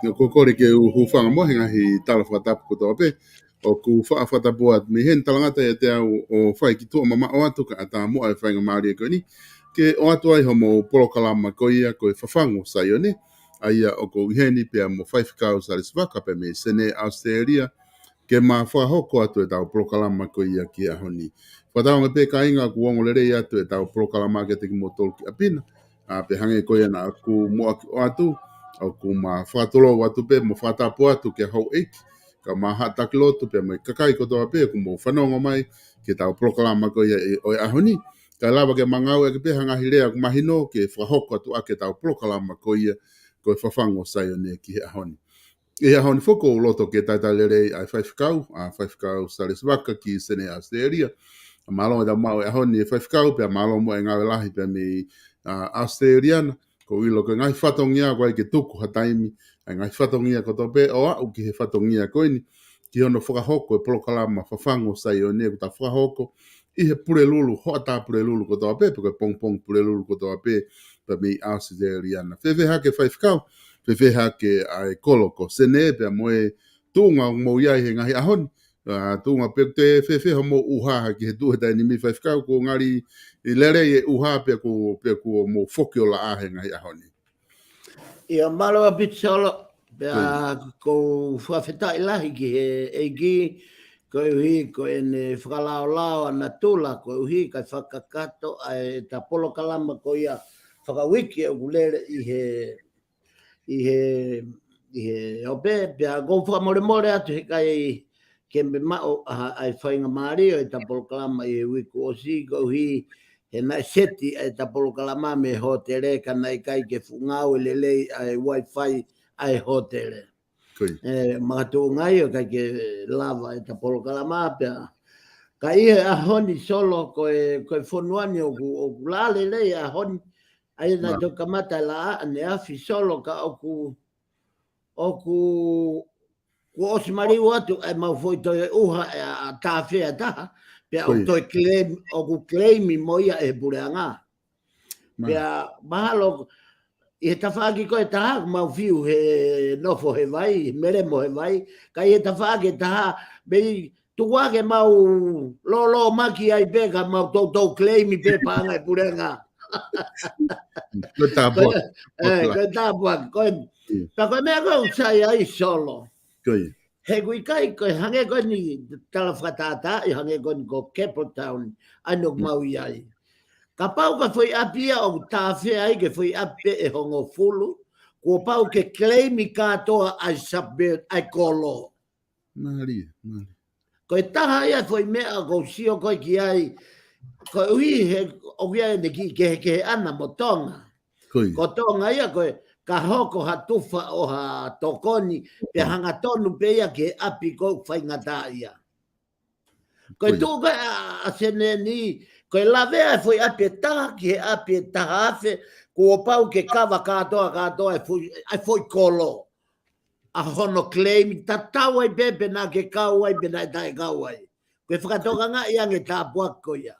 No kokore ke hufanga mo hinga hi tala whatap ko tope o ku whata boat mi hen talangata e te au o whai ki tua mama o atu ka ata mo ai whainga maari e koe ni ke o atu ai homo polokalama ko ia ko e FAFANGU SAIONE aia o ko iheni pia mo whaifakau SALESI VAKA pe me sene Australia ke ma whahoko atu e tau polokalama ko ia ki a honi. Whataonga pe ka inga ku ongo lere atu e tau polokalama ke te ki mo tolu ki apina a pe hange ko ia na ku mo o atu au ku ma whatolo watu pe mo whatapu atu ke hau eiki ka ma hataki lotu pe mai kakai kotoa pe ku mo whanonga mai ke tau polokalama ko ia o a honi ka lawa ke mangau e ke pe hanga hirea ku mahino ke whahoko atu a ke tau polokalama ko ia ko e FAFANGU SAIONE ki a honi. E a honi foko loto ke tata lere ai whaifkau SALESI VAKA ki sene Australia. A malonga da mau e a honi e whaifkau pe a malonga mo e ngawe lahi pe me Australiana. Ko ilo ke ngai whatongia koe ke tuku hataimi. Ai ngai whatongia ko tope o au ki he whatongia koe ni. Ki hono whakahoko e polokalama FAFANGU SAIONE ku ta whakahoko. I he pure lulu, hoata pure lulu ko tope pe pong pong pure lulu ko tope pe me Australiana. Whewheha ke whaifkau. Whewheha ke ai koloko sene pe moe tunga mo iai he ngahi ahon tunga pe te whewheha mo uhaha ki he tuhetai ni mi whaifkau ko ngari i lere e uha pe ko mo whokio la ahe ngahi ahoni. Ia malawa pitsolo ko whawhetai lahi ki he eigi ko uhi ko ene whakalao lao ana tula ko uhi kai whakakato ai ta polokalama ko ia whakawiki e ulere i he ope pia go whakamore atu he kai kembe mao ai whainga maari o ta polokalama i wiku o si ko uhi he nai seti ai ta polokalama me hotere ka nai kai ke fungau lelei ai wifi ai hotere. mga tuungai o kai ke lava e ta polokalama pea. Ka ia a honi solo koe fonuani o lale lei a honi. Ai na to kamata la ane afi solo ka oku ko osi mari watu ai mau foi to uha a tawhea taha. Pea o toi claim moia e bureanga. Pea mahalo e tawhaki koe taha mau fiu he nofo he vai, mere mo he vai. Ka e tawhaki taha bei tuwake mau lo maki ai peka mau tau claim pe paanga e bureanga. Koe tāpua. Koe tāpua. Ta koe mea koe usai ai solo. He kui kai koe hange koe ni tala whakatata i hange koe ni ko Cape Town anok mau i ai. Ka pau ka foi apia o tāwhea ai ke foi ape e hongo fulu. Ko pau ke claimi katoa ai submit ai kolo. Mari. Koe taha ia foi mea ko sio koe ki ai. Koe ui he o kia ne ki ke ana mo tonga. Ko tonga ia koe ka hoko ha tufa o ha tokoni pe hanga tonu pe ia ke api ko whai ngata ia. Koe tū koe a sene ni koe lavea foi api taha ki he api taha afe ko pau ke kawa katoa ai foi kolo. A hono claim tatau ai pepe na ke kau ai pe na tai kau ai. Koe whakatoka ngā ia nge tāpua ko ia.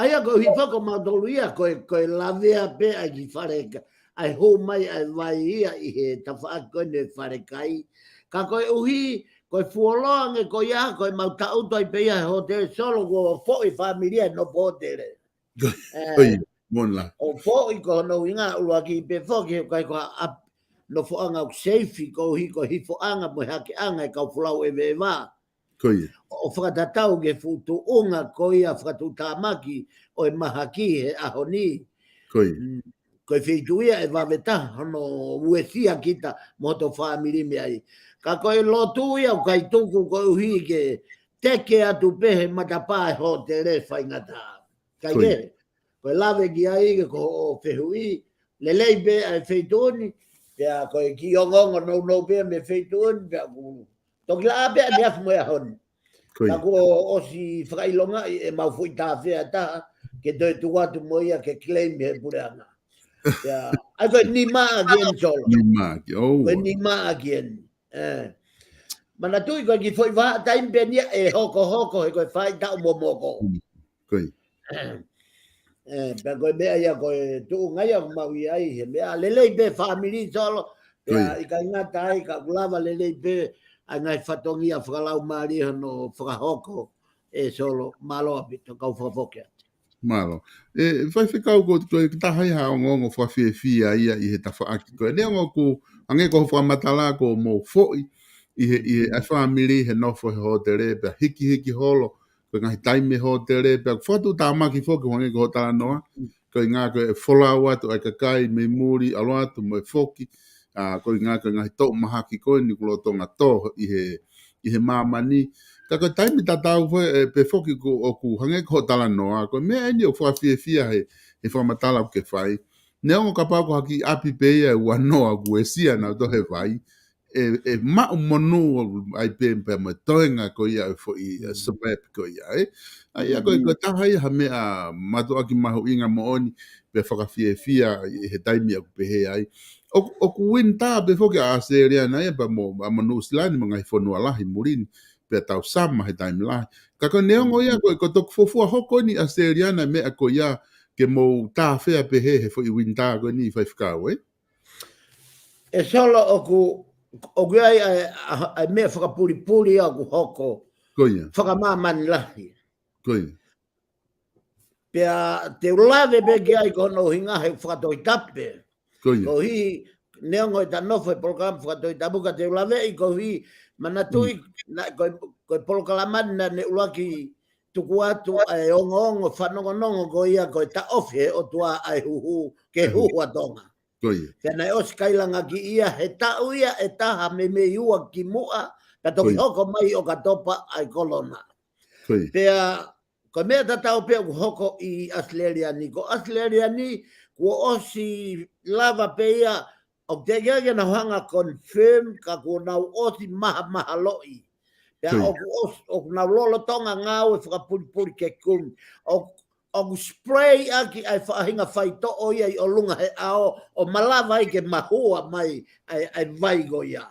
Aia ko hi whako mautolu ia koe lavea pe ai ki whareka. Ai hou mai ai vai ia i he tawhaako ne wharekai. Ka koe uhi, koe fuoloa nge koe ia, koe mau tauto ai pe ia he hotel solo ko fōi familia no pōtere. O fōi ko no inga ulua ki pe fōki kai koa no fōanga o seifi ko hi fōanga mo hake anga e kau fulau e veva. O whakatatau ke futu unga ko ia whakatu tāmaki o e mahaki he ahoni. Koe whituia e waweta hono uesia kita moto whamiri me ai. Ka koe lotu ia o kai tuku koe uhi ke teke atu pehe matapa e ho te re whaingata. Kai ke, koe lawe ki ai ke ko o whehui, le leipe ai whituoni, pia koe ki ongongo no pia me whituoni, pia kuru. Toki la apea ni afu moe honi. Ka ko osi whakailonga e mau fui tā whea taha, ke toi tuwatu moia ke claim he pureanga. Yeah, I got Nima again, Solo. Nima again. Mana tu ko ki foi va time benia e hoko e ko fai ta momoko. Pe ko me ya ko tu ngai mau ai he me lele be family Solo. Ya i ka ngata ai ka lava lele be ngai fatongi a whakalau mari no whakahoko e Solo malo apito kau whakafokia. Malo. Vai ficar ko ta hai ha ngongo fa fia ia I he ta fa aki ko. Ne ngo ku ange ko fa matala ko mo foi I a family he no fo hotere pe hiki holo ko ngai time hotere pe foto ta ma ki fo ko nge ko ta no ko nga ko follow atu ai ka kai me muri alo atu mo foki ko nga ko ngai to ma haki ko ni ko to nga to I he mamani Ka taimi tatau pe foki ko o ku hange ko tala noa ko me ani o fa fia he fa matala ke fai ne o ka pa ko haki api pe e wa noa ku esia na to he vai e ma monu ai pe me toenga ko ia fo I sabep ko ia ai ko ta hai ha me a mato aki mahu inga mo oni pe fa fia he taimi ku pe he ai o ku winta pe foki a seria na e pa mo manu slani mga fonu ala hi murini pe tau sama he time lai. Ka ko neongo ia ko tok fofua hoko ni Australiana me a ko ia ke mo ta fea pe he fo I winta ko ni fai fkau E solo o ku ai me whakapuri a ku hoko. Whakamamani lahi. Pea te ulave be ki ai kono hinga he whakatoi tape. Ko hi neongo I ta nofo e polokam whakatoi tapuka te ulave I ko hi mana tui ko polokalama na ne ulaki tuku atu ai ongo whanongonongo ko ia ko ta ofe o tua ai huhu ke huhu atonga. Kena e os kailanga ki ia he tau ia e taha me iua ki mua ka toki hoko mai o ka topa ai kolona. Pea ko mea tatau pea ku hoko I Australia ni. Ko Australia ni ko osi lava pe ia o te ke na hanga confirm ka ko na osi maha loi ya o na lolo tonga ngau e whakapuripuri ke kumi o spray aki ai whahinga whaito o ia i o lunga he ao o malawa i ke mahua mai ai vai go ia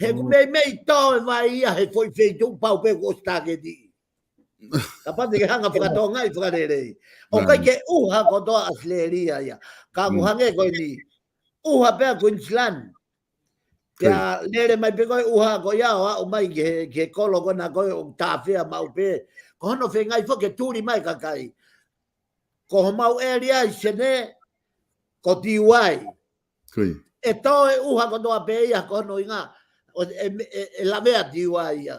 he mei tō e vai ia he foi feitu pau pe ko stake di ka pate ke hanga whakatonga i whakarerei o kai ke uha ko toa asleria ia ka kuhange ko ni uha pea Queensland ya lere mai pe ko uha ko ia o mai ke kolo ko na ko tawhia mau pe ko hono whengai fo ke turi mai kakai ko mau area i sene ko tiwai e to e uha ko toa pe ia ko no inga e lavea tiwai ia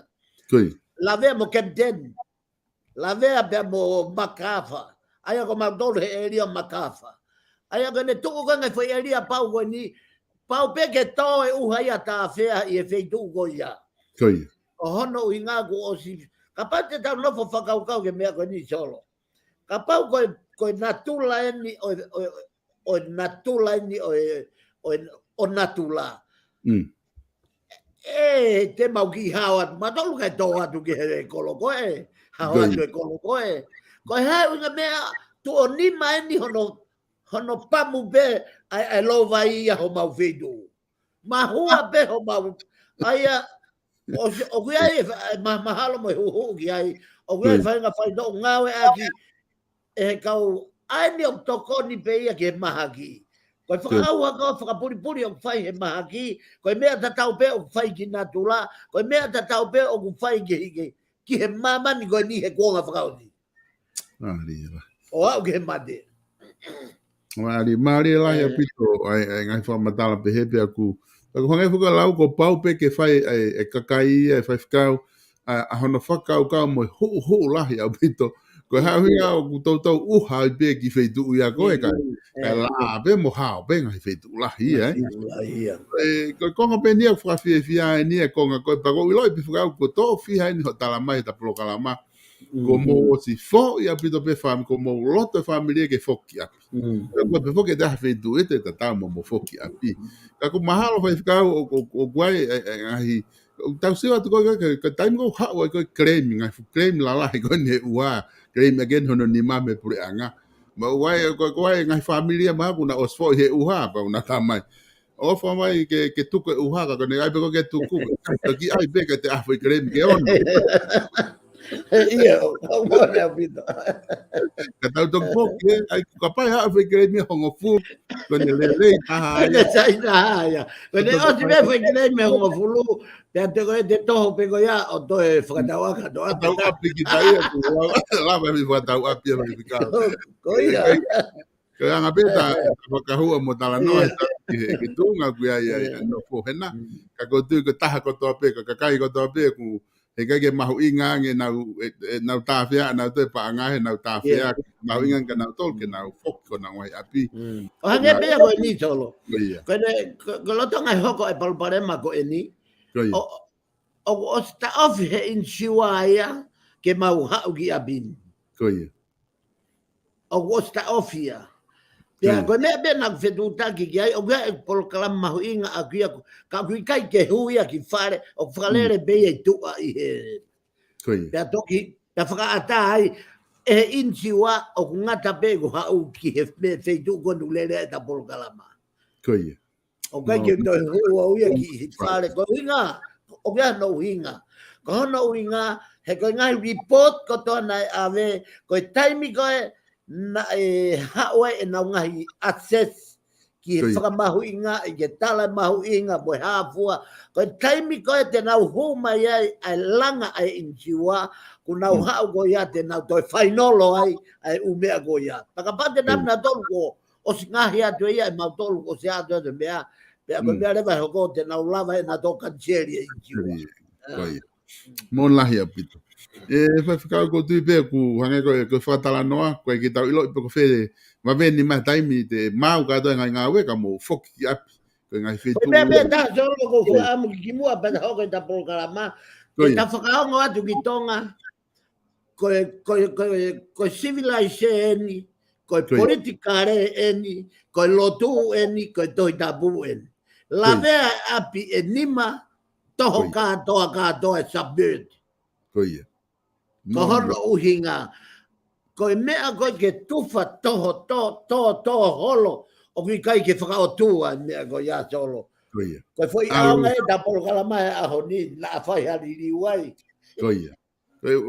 lavea mo Camden lavea pe mo Makafa aya ko mau dole area Makafa aya ko ne tuku ko ngai foi area pau ko ni pau pe ke to e uha ia ta fea i e feitu ko ia o hono inga ko o si kapate ta no fo whakaukau ke mea ko ni solo ka pau ko natula ni o natula ni o natula te mau ki hawa ma tolu ka to atu ke he kolo ko e hawa tu kolo ko e ko ha unga mea tu o ni mai ni hono pamu be ai lo vai ia ho mau fedu ma hua be ho mau aia o ku ai ma mahalo mo hu ki ai o ku ai fai nga fai do ngawe aki e kau ai ni o toko ni pe ia ke mahaki ko whakau haka whakapuripuri o whai he mahaki ko mea tatau pe o whai ki natula ko mea tatau pe o whai ki hike ki he mamani ko ni he kuonga whakau ni o au ki he mate Mari la ya pito ai ngai fa matala pe he pe aku ko ngai fuka lau ko pau pe ke fai e kakai e fai fikau a hono whakau ka mo hu la ya pito ko ha hia o to uha pe ki fei tu ia ko e kai la pe mo ha pe ngai fei tu la hi ko ko pe ni fa fia ni e ko ko pa ko lo pe fuka ko to fi ha ni tala mai ta POLOKALAMA como si fo ia pito pe fam como loto familia ke foki ko pe foki da fei tu e ta mo foki api ka ko mahalo fai fica o guai ai tau se atu ko time go ha o ko claim la la ko ne ua claim again hono ni mame pure anga ma guai ko ngai familia ma kuna osfo he uha pa una tamai o fa mai ke tuko uha ka ne ai pe ko ke tuku ki ai pe ke te afo claim ke on ia o bona pito ka tau tok foki ai ka pa ha afo claim hongo fu ko ne le ta ne sai na ya ko ne o ti me foi que me hongo fulu te te ko te toho pe ko ya o to e fkatawa ka do tau api ki tai la me mi tau api me fica ko ia ko anga beta ka hua mo tala no ke tunga ku ai no fo hena ka ko tu ko taha ko to pe ka kai ko to pe ku e ke mahu inga nge na ta fia na te pa nga he na ta fia mahu inga ka na tol ke na fo ko na wai api o hange pe ko ni solo ko ne ko lo tonga hoko e palparema ko eni o sta of he in Chihuahua ke mau hau ki abin o sta of ia ya ko me be na fetu taki ki ai o ga POLOKALAMA mahu inga akia ka ku kai ke huia ki fare o falere be e tu ai he ya toki ta faka atai e inchiwa o ngata be go hau ki he fetu ko nulere ta POLOKALAMA o kai ke to huia ki fare ko inga o ga no inga ko no inga he ko ngai report ko to na ave ko time ko na e hawe e na ngai access ki whakamahu inga e ke tala mahu inga mo hafua ko taimi ko e te nau huma ia ai langa ai inchiwa ku nau hau ko ia te nau toi whainolo ai umea ko ia pakapate namna tolu ko o singahi atu ia e mau tolu ko se atu atu mea pea ko mea rewa hoko te nau lava e na to kancheri e inchiwa mon lahi apito e fa ficar ko tu pe ku hanga ko fatala noa ko ki tau ilo ko fe ma veni ma taimi te mau ka do nga we ka mo foki api ko nga fe tu be ta solo ko am ki mu apa da ko ta POLOKALAMA ta fakao nga tu ki tonga ko civilization ko politicare eni ko lotu eni ko to tabu en La vea api e nima toho katoa e submerge. Koia. Ko hono uhinga. Ko e mea koe ke tufa toho holo o ki kai ke whakaotua mea ko ia solo. Koia. Ko foi aonga e da Polokalama e aho ni la fai hariri wai. Koia.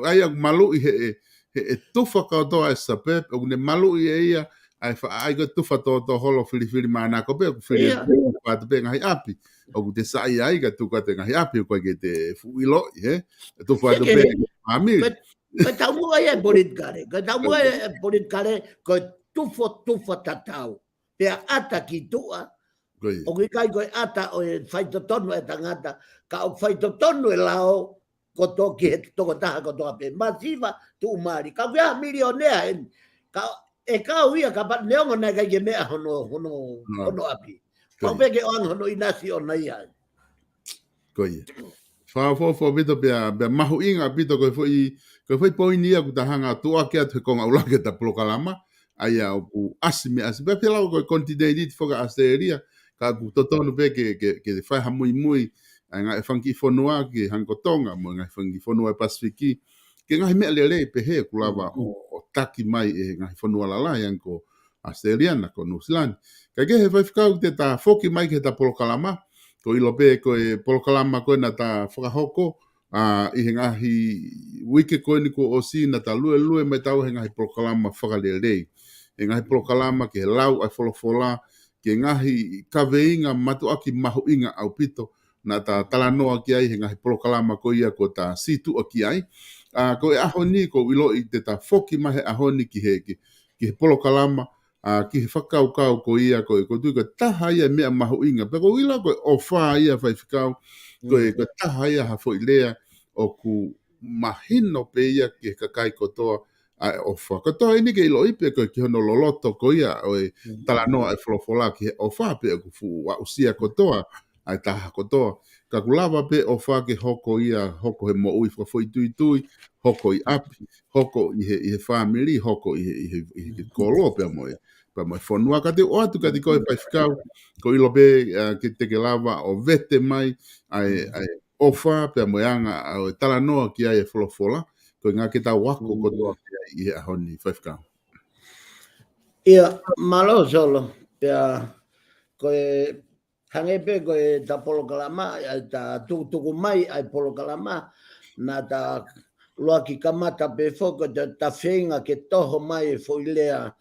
Ai ak malu i he tufa katoa e sapep o ne malu i e ia ai ko tufa to holo fili mana ko be ko fili pa te ngai api o te sai ai ka tu ka te ngai api ko ke te fuilo he tu fa te be ami ko tau mua e bolit kare ko tau mua e bolit kare ko tufa tatau pe ata ki tua o ki kai ko ata o e fai to tonu e tangata ka o fai to tonu e lao ko to ki he to ko taha ko to ape masiva tu mari ka vea milionea ka e ka uia ka pat neongo na ka ye mea hono api. Pau pe ke oang hono inasi o nei ai. Koia. Fo bito be mahu inga bito ko foi poini aku tahanga tua ke atu konga ula ke ta Polokalama ai au ku asime be pela ko continue foga asteria ka ku totonu be ke fai ha muy nga e fangi fonua ke hangotonga mo nga fangi fonua Pasifiki ke nga me lele pe he ku lava o taki mai e nga fonua la yang ko Australiana ko New Zealand ka ke he fai fika te ta foki mai ke ta Polokalama ko ilo pe ko e Polokalama ko na ta whakahoko i he ngahi wike ko ni ko osi na ta lue mai tau he ngahi Polokalama whakalelei he ngahi Polokalama ke lau ai wholofola ke ngahi kaweinga matu aki mahu inga au pito na ta talanoa ki ai he ngahi Polokalama ko ia ko ta situ o ki ai ko e aho ni ko ilo i te ta foki mahe aho ni ki he Polokalama ki he whakau ko ia ko tui ko taha ia mea mahu inga pe ko ila ko o wha ia whai whikau ko taha ia ha fo ilea o ku mahino pe ia ki he kakai kotoa o wha kotoa ini ke ilo ipe ko ki hono loloto ko ia o e talanoa e wholofola ki he o wha pe ku fu wa usia kotoa ai taha kotoa ka kulava pe o wha ke hoko ia hoko he mo ui whafoi tui hoko i api hoko i he family hoko i he kolo pe moe pa mai fonua ka te o atu ka te koe pai whikau ko ilo be ke te ke lava o vete mai ai ofa pe moanga o talanoa ki ai e wholofola ko ngā ke tau wako ko toa i he ahoni whai whikau. Ia, malo solo pea koe hangepe koe ta Polokalama ta tuku mai ai Polokalama na ta loa ki kamata pe foko ta whenga ke toho mai e foilea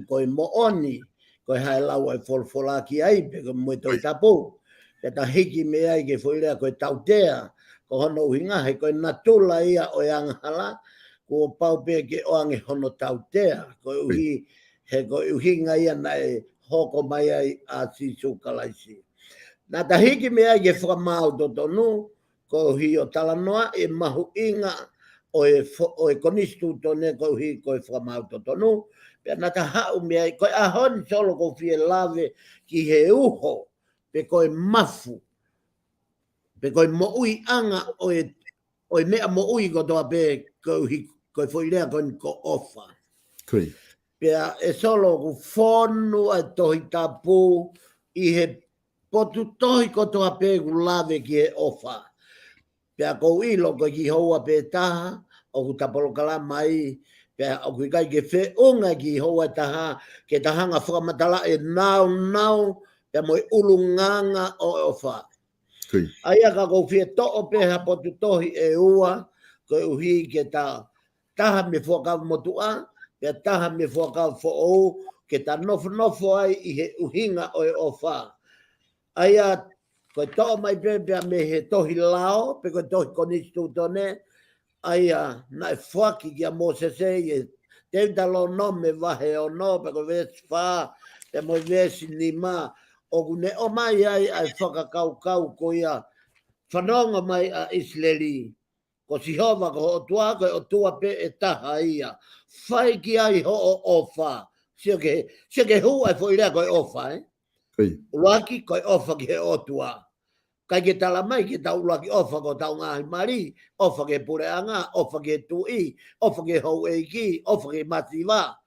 koe mooni, koe hae lau ai wholwhola ki ai, pe koe moe toi tapu. Pe ta hiki me ai ke whoilea koe tautea, ko hono uhinga he koe natula ia o anghala, ko pau pe ke oange hono tautea, koe uhi, he koe uhinga ia na e hoko mai ai a sisu kalaisi. Na ta hiki me ai ke whakamau to tonu, ko hi o talanoa e mahu inga o e konistu tone ko hi koe whakamau to tonu, pe na ta hau mea, koe ahon solo ko fie lave ki he uho, pe koe mafu, pe koe moui anga o e mea moui ko toa pe koe whoilea ko ofa. Kui. Pea e solo ku whonu ai tohi tapu i he potu tohi ko toa pe ku lave ki he ofa. Pea kou ilo ko ki hoa pe taha, o ku ta Polokalama ai, pea o ku kai ke whe unga ki hoa taha, ke tahanga whakamatala e nau, pea moi ulunganga o ofa. Kui. Aia ka kou whie to'o peha potu tohi e ua, ko uhi ke taha me whakau motua, pea taha me whakau who'ou, ke ta nofo ai i he uhinga o e ofa. Aia koe to'o mai pepea me he tohi lao, pe koe tohi konistu tone, aia na e whaki ki a Mosese i te talo no me wahe o no, pe koe vesi wha, pe moi vesi ni ma, o kune o mai ai whakakau ko ia, whanonga mai a Israeli, ko si hova ko o tua koe o tua pe e taha ia, whai ki ai ho o ofa, sio ke hu ai whoilea koe ofa, Ulaki koe ofa ki he otua. Kai ke tala mai ke tau ulaki ofa ko tau ngahi mari, ofa ke pureanga, ofa ke tui, ofa ke hou eiki, ofa ke masiva.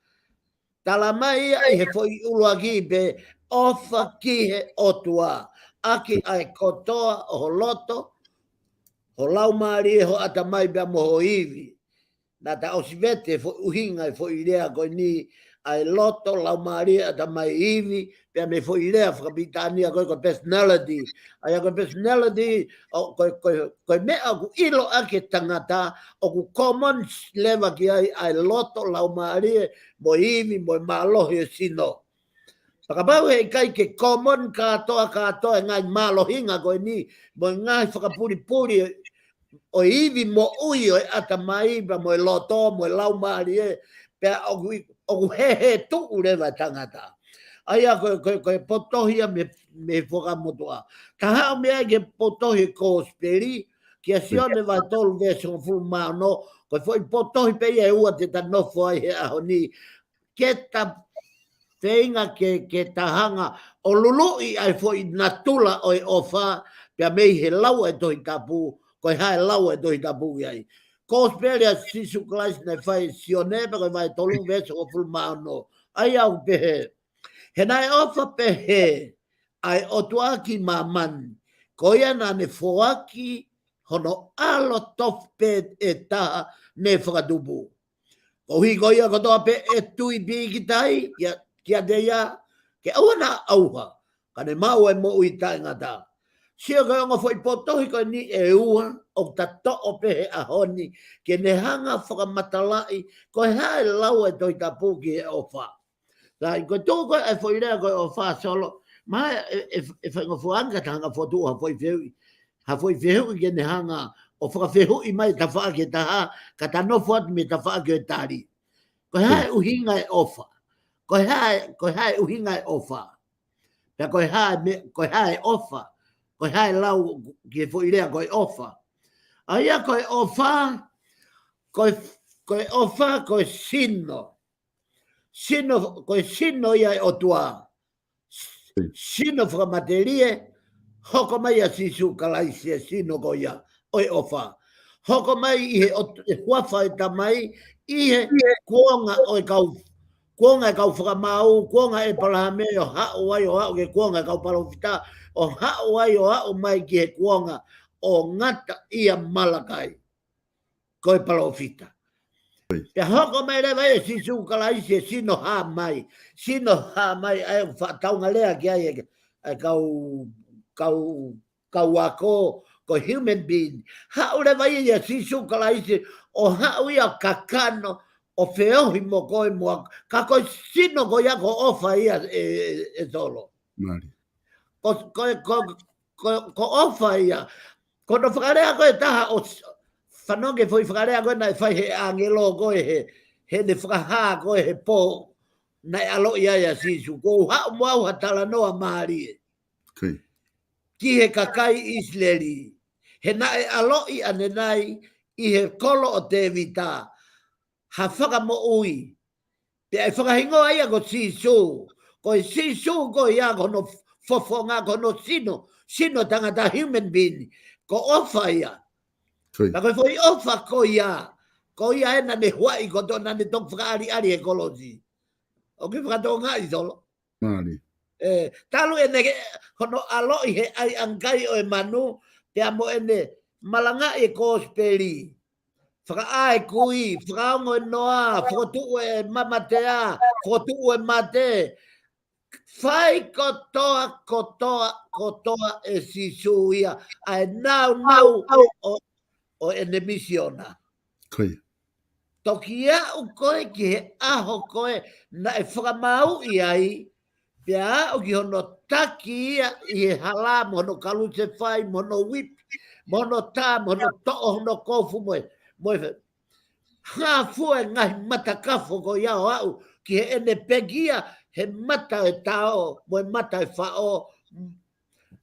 Tala mai ai he foi ulaki pe ofa ki he otua. aki ai kotoa o loto, ho lau maari ho ata mai bea mo ho iwi. Na ta osivete fo uhinga fo ilea ko ni ai loto lau maari ata mai iwi, pea me fo ilea whakapitania ko personality. Ai ko personality, ko mea ku ilo ake tangata, o ku common lewa ki ai loto lau maari, mo iwi, mo malohi sino. Pakabau he kai ke common katoa ngai malohinga ko ni, mo ngai whakapuri o iwi mo ui o ata maiba mo loto mo lau maari pe o he tu urewa tangata. Aia ko potohia me whakamotoa. Taha mea ke potohi ko speri, ki a sione vai tolu veso fulu mano, ko foi potohi pe e ua te tanofo ai he aho ni, ke ta whenga ke tahanga o lului ai foi natula o e ofa, pe a mei he lau e tohi tapu, ko hae lau e tohi tapu ai. Ko speria sisu klais ne fai sione, pe ko vai tolu veso o fulu mano. Ai au pehe. He nai ofa pehe, ai otuaki maman, ko ia na ne foaki, hono alo tofe e taha ne whakadubu. Ko hi ko ia kotoa pe e tui bigi tai, kia te ia, ke aua na auha, ka ne mau e mo ui tai ngata. Sia ko onga foi potohi ko ni e ua, o ta to'o pehe a honi, ke ne hanga whakamatalai, ko hae lau e toi tapu ki e ofa. Lai ko tō koe e foi rea koe o wha solo, mai e whainga fuanga ta hanga whotu ha foi whihui. Ha foi whihui ke ne hanga o whakawhihui mai ta wha ke taha, ka ta no fuat me ta wha ke tari. Ko hae uhinga e ofa. Ko hae uhinga e ofa. Pea ko hae ofa. Ko hae lau ke foi rea koe ofa. Aia koe ofa, koe ofa koe sino. Sino, koe sino ia e otua. Sino whakamaterie, hoko mai a sisu kalaisia sino ko ia, oi ofa. Hoko mai ihe huafa e tamai, ihe kuonga oi kau, kuonga e kau whakamau, kuonga e palahame o hao ai o hao ke kuonga e kau palawhita, o hao ai o hao mai ki he kuonga o ngata ia malakai, koe palawhita. Pe hoko mai rewa e sisu kalaisi e sino ha mai ai whataunga lea ki ai e kau ako ko human being. Hau rewa e sisu kalaisi o hau ia kakano o whiohi mo koe mua. Ka koe sino ko ia ko ofa ia e solo. Ko ofa ia. Ko no whakarea koe taha o whanonge foi whakarea koe nai whai he angelo koe he ne whakaha koe he pō nai alo ia ia sisu. Ko hao mau ha tala noa maari. Ki he kakai Isleri. He nai alo i ane nai i he kolo o te vita. Ha whakamo ui. Pe ai whakahingo ia ko sisu. Ko sisu ko ia ko no fofonga ko no sino. Sino tangata human being. Ko ofa ia. Na koe foi ofa ko ia e na ne huai ko to na ne tok whakaari ekologi. O ke whakato ngai solo. Talu e ne hono alo i he ai angai o e manu te amo e ne malanga e kosperi. Whakaae kui, whakaongo e noa, whakotu e mamatea, whakotu e mate. Whai kotoa e sisu ia. Ai nau o ene misiona. Toki au koe ki he aho koe na e whakamau i ai, pia au ki hono taki ia i he hala, mono kaluse whai, mono whip, mono tā, mono to'o hono kofu moe. Hafu e ngai mata kafo ko iao au, ki he ene pegia, he mata e tao, moe mata e whao,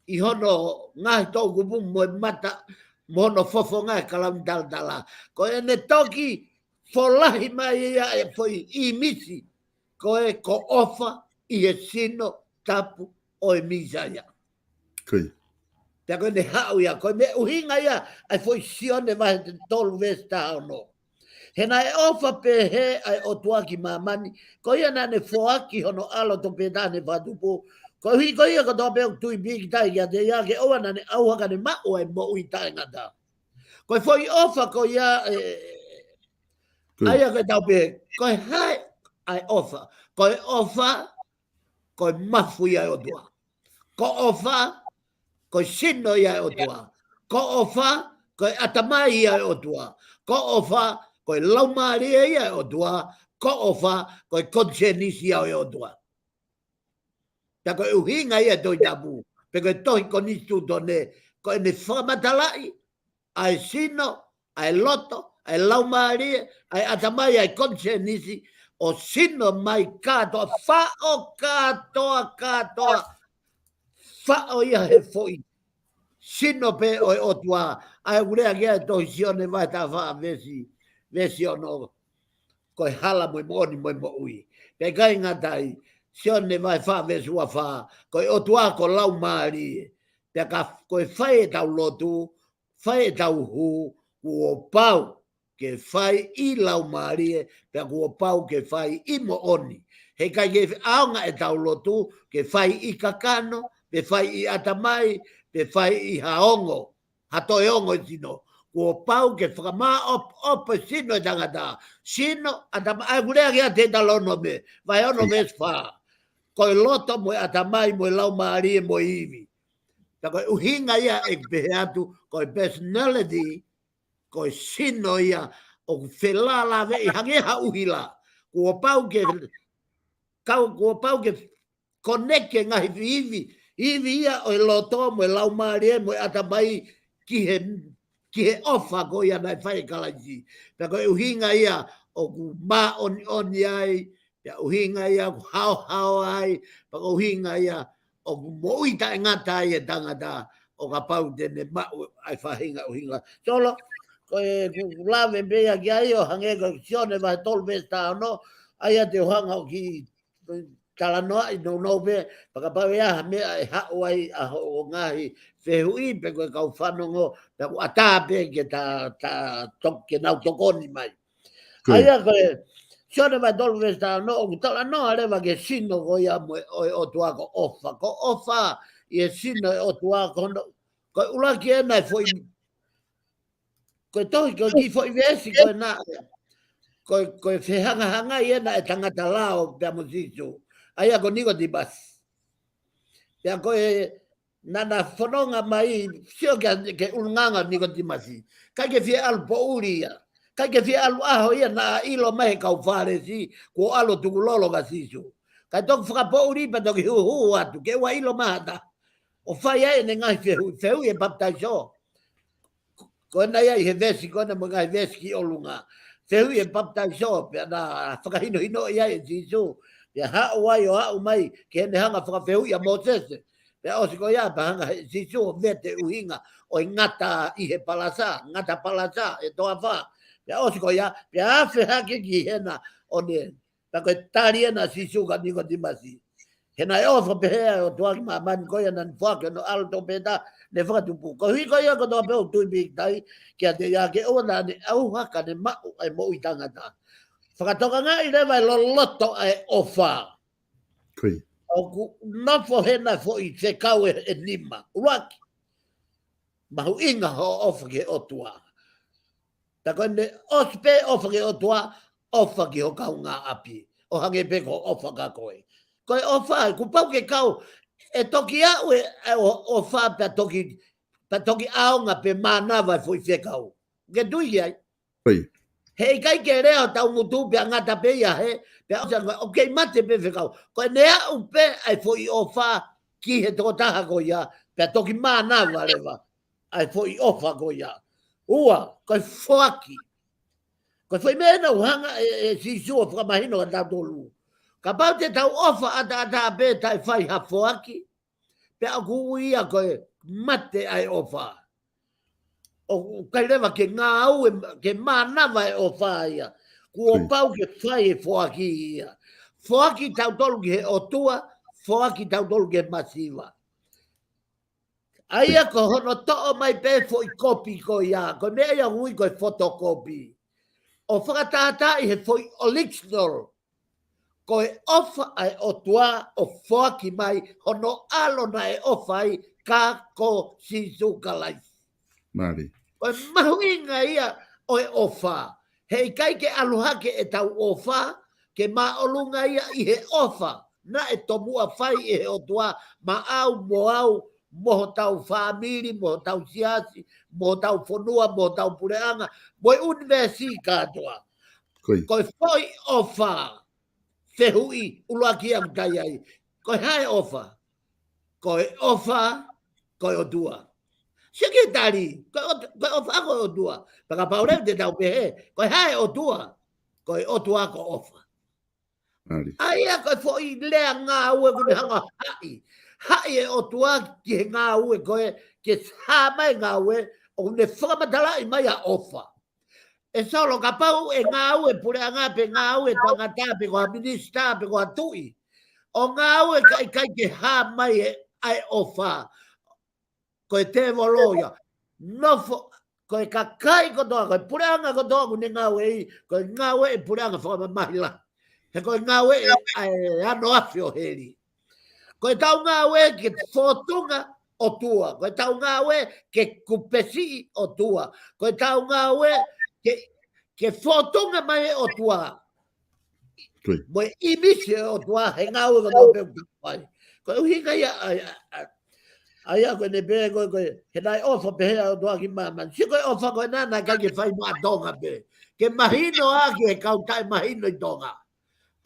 i hono ngai tau kupu moe mata, mono fofo ngai kalam daldala. Ko ene toki, folahi mai ia e foi i misi, ko e ko ofa i e sino tapu o e misaya. Pea koe ne hau ia, koe me uhinga ia, ai foi sione vai te tolu vesta ono. He na e ofa pe he ai o tuaki mamani, ko ia na ne foaki hono alo to pedane vatupu, Ko hi ko ia ko to pe tu big tai ya de ya ke o na ne au ka ne ma o e mo i tai ngata. Ko foi ofa ko ia ai ke tau pe ko hai ai ofa. Ko ofa ko mafu ia o tua. Ko ofa ko sino ia o tua. Ko ofa ko atamai ia o tua. Ko ofa ko laumari ia o tua. Ko ofa ko konsenisi ia o tua. Ta ko uhinga ia toi tabu. Pe ko toi ko nisu tone ko ne whamatalai ai sino, ai loto, ai laumari, ai atamai, ai konsenisi o sino mai katoa, whao katoa, whao ia he foi. Sino pe o tua, ai urea kia toi sione vai ta wha vesi ono, koi hala moi mo ui. Pe kai ngatai, sione vai wha vesi ua wha, koi o tua ko laumari, pe ka koi whae tau lotu, whae tau hu, kua pau ke whai I laumari, pe kua pau ke whai I mo oni. He kai ke aonga e tau lotu, ke whai I kakano, pe whai I atamai, pe whai I haongo, hatoe ongo I sino. Kua pau ke whakama opa sino e tangata. Sino, atamai, ai kurea kia te talono me, vai ono ves wha. Koe loto mo atamai, mo laumari, mo iwi. Ta koe uhinga ia e pehe atu, koe personality, koe sino ia, o whelala ve I hangeha uhila. Kua pau ke koneke ngahi iwi. Iwi ia o loto mo laumari, mo atamai ki he ofa ko ia nai whai kalaji. Ta koe uhinga ia o ku ma oni ai, ya uhinga ia ku hao ai, pa uhinga ia o moita ngata ia tangata o ka pau tene ma ai whahinga uhinga. Solo, koe lave bea ki ai o hange ko sione vai tol vesta no, ai a te hanga o ki tala noa I no be, paka pau ia me ai hao ai a ho ngahi whehui pe koe kau whanongo, pe ku ata pe ke ke nau tokoni mai. Ai a koe, sione vai tol vesta no, o tala noa rewa ke sino ko ia o tua ko ofa. Ko ofa I e sino o tua ko ula ki e nai foi, koe tohi koe ki foi vesi koe na, koe whehanga I e na e tangata lao pe amo sisu. Ai a ko niko di bas. Pea koe nana whanonga mai, sio ke unnganga niko di masi. Kai ke fie alu po uri ia. Kai ke fie alu aho ia na ilo mai kau whare si, ko alo tuku lolo ka sisu. Kai toku whakapo uri pa toki hu atu, ke wa ilo mahata. O whai ai ne ngai whehu e baptaiso. Koe na ia I he vesi, koe na mo ngai vesi ki olunga. Whehu e baptaiso, pea na whakahino hino ia e sisu. Pea hao wai o hao mai, ke ne hanga whakawhehu ia Mosese. Pea osi ko ia pa hanga sisu o vete uhinga, o ngata I he ngata palasa, e toa wha. Pea osi ko ia, pea awhi hake ki hena, o ne, pa koe tari ena sisu ka niko dimasi. Hena e ofa pehea o toa ki maa mani koia nan whake no alto peta ne whakatupu. Ko hui koia ko toa peo tui big tai kia te ia ke ona ne au haka ne mau ai mo I tangata. Whakatoka ngā I rewa I loloto ai ofa. Kui. O ku nofo hena fo I te kau e nima. Uraki. Mahu inga ho ofa ke otua. Ta koe ne ospe ofa ke otua, ofa ki ho kau ngā api. O hange peko ofa ka koe. Koe ofa, ku pau ke kau, e toki au e ofa pa toki aonga pe manawa foi whekau. Ke tui ai. Kui. Hei kai ke rea tau mutu pe ngata pe ia he, pe o kei mate pe whekau. Koe nea upe ai foi ofa ki he toko taha ko ia, pe toki manawa rewa, ai foi ofa ko ia. Ua, koe whaki. Koe foi mena uhanga e sisua whakamahino a tau tolu. Ka pau te tau ofa ata pe tai whai hafoaki, pe a kuia koe mate ai ofa. O kai rewa ke ngā au, ke mānawa e ofa ia. Kua pau ke whai e foaki ia. Foaki tau tolu ke he otua, foaki tau tolu ke masiwa. Aia ko hono to'o mai pe fo I kopi ko ia, ko mea ia hui ko fotokopi. O whakatata I he fo original. ko e ofa ai o tua o foaki mai hono alo na e ofa ai ka ko si sukalai. Mari. Ko mahuinga ia o e ofa. Hei kai ke aluhake e tau ofa, ke maolunga ia i he ofa. Na e tomua fai e he o tua ma au mo au mo tau famili, mo tau siasi, mo tau fonua, mo tau pureanga, mo universi katoa. Ko foi ofa. Fehui uluaki am tayai. Ko hai ofa. Ko ofa, ko o tua. Sekretari, ko ofa ko o tua. Paka paure de tau pehe. Ko hai o tua. Ko o tua ko ofa. Aia ko foi lea ngā ue kune hanga hai. Hai e o tua ki he ngā ue koe ke hā mai ngā ue o ne whakamatala i mai a ofa. E solo ka pau e ngā ue pure anga pe ngā ue tanga tāpe ko a minista pe ko a tui. O ngā ue kai ke hā mai e ai ofa. Ko e te waloia. Nofo, ko e ka kai kotoa, ko e pure anga kotoa kune ngā ue i, ko e ngā ue e pure anga whakamamahila. He ko ngā ue e ano afi o heri. Ko tau ngā ue ke whotunga o tua. Ko tau ngā ue ke kupesi o tua. Ko tau ngā ue ke whotunga mai o tua. Mo imisi o tua he ngā ue ka pe ukai. Ko uhinga ia aia ko ne pe ko he nai ofa pe hea o tua ki mama. Si ko ofa ko nana ka ke whai maa tonga pe. Ke mahino a ki he kautai mahino i tonga.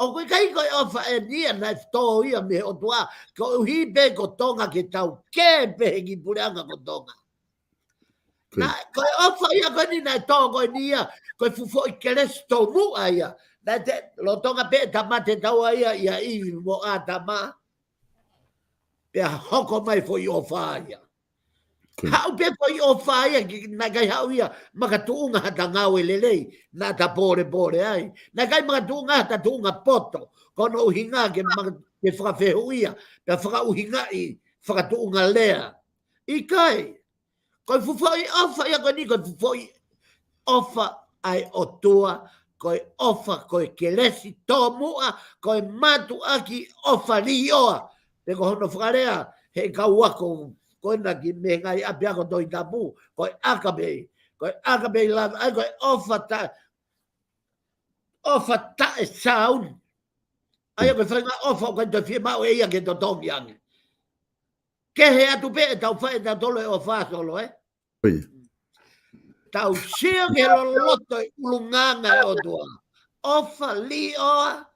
O koe kai koe ofa e nia na tō ia me o tua, ko uhi pe ko tonga ke tau ke pe he ki pureanga ko tonga. Na koe ofa ia koe ni na tō koe nia, koe fufo i keres tō mua ia. Na te lo tonga pe tamate taua ia ia i mo a tama. Pea hoko mai fo i ofa ia. Hau pe fo i ofa ia, na kai hau ia, maka tuunga hata ngawe lelei, na ta pore ai. Na kai maka tuunga hata tuunga poto, kono uhinga ke whakawhehu ia, pe whakauhinga i whakatuunga lea. I kai, koi fufo i ofa ia koe ni, koi fufo i ofa ai o tua, koi ofa koi kelesi tō mua, koi matu aki ofa li oa. Pe ko hono whakarea, he kauako, koe na ki me ngai api ako doi tapu, koe akabe lava, ai koe ofa ta e saun. Ai koe whainga ofa koe te whie mau e ia ke to tongi ange. Ke he atu pe e tau whae tau tolo e ofa solo, Tau sia ke loto e ulunganga e o tua. Ofa li oa,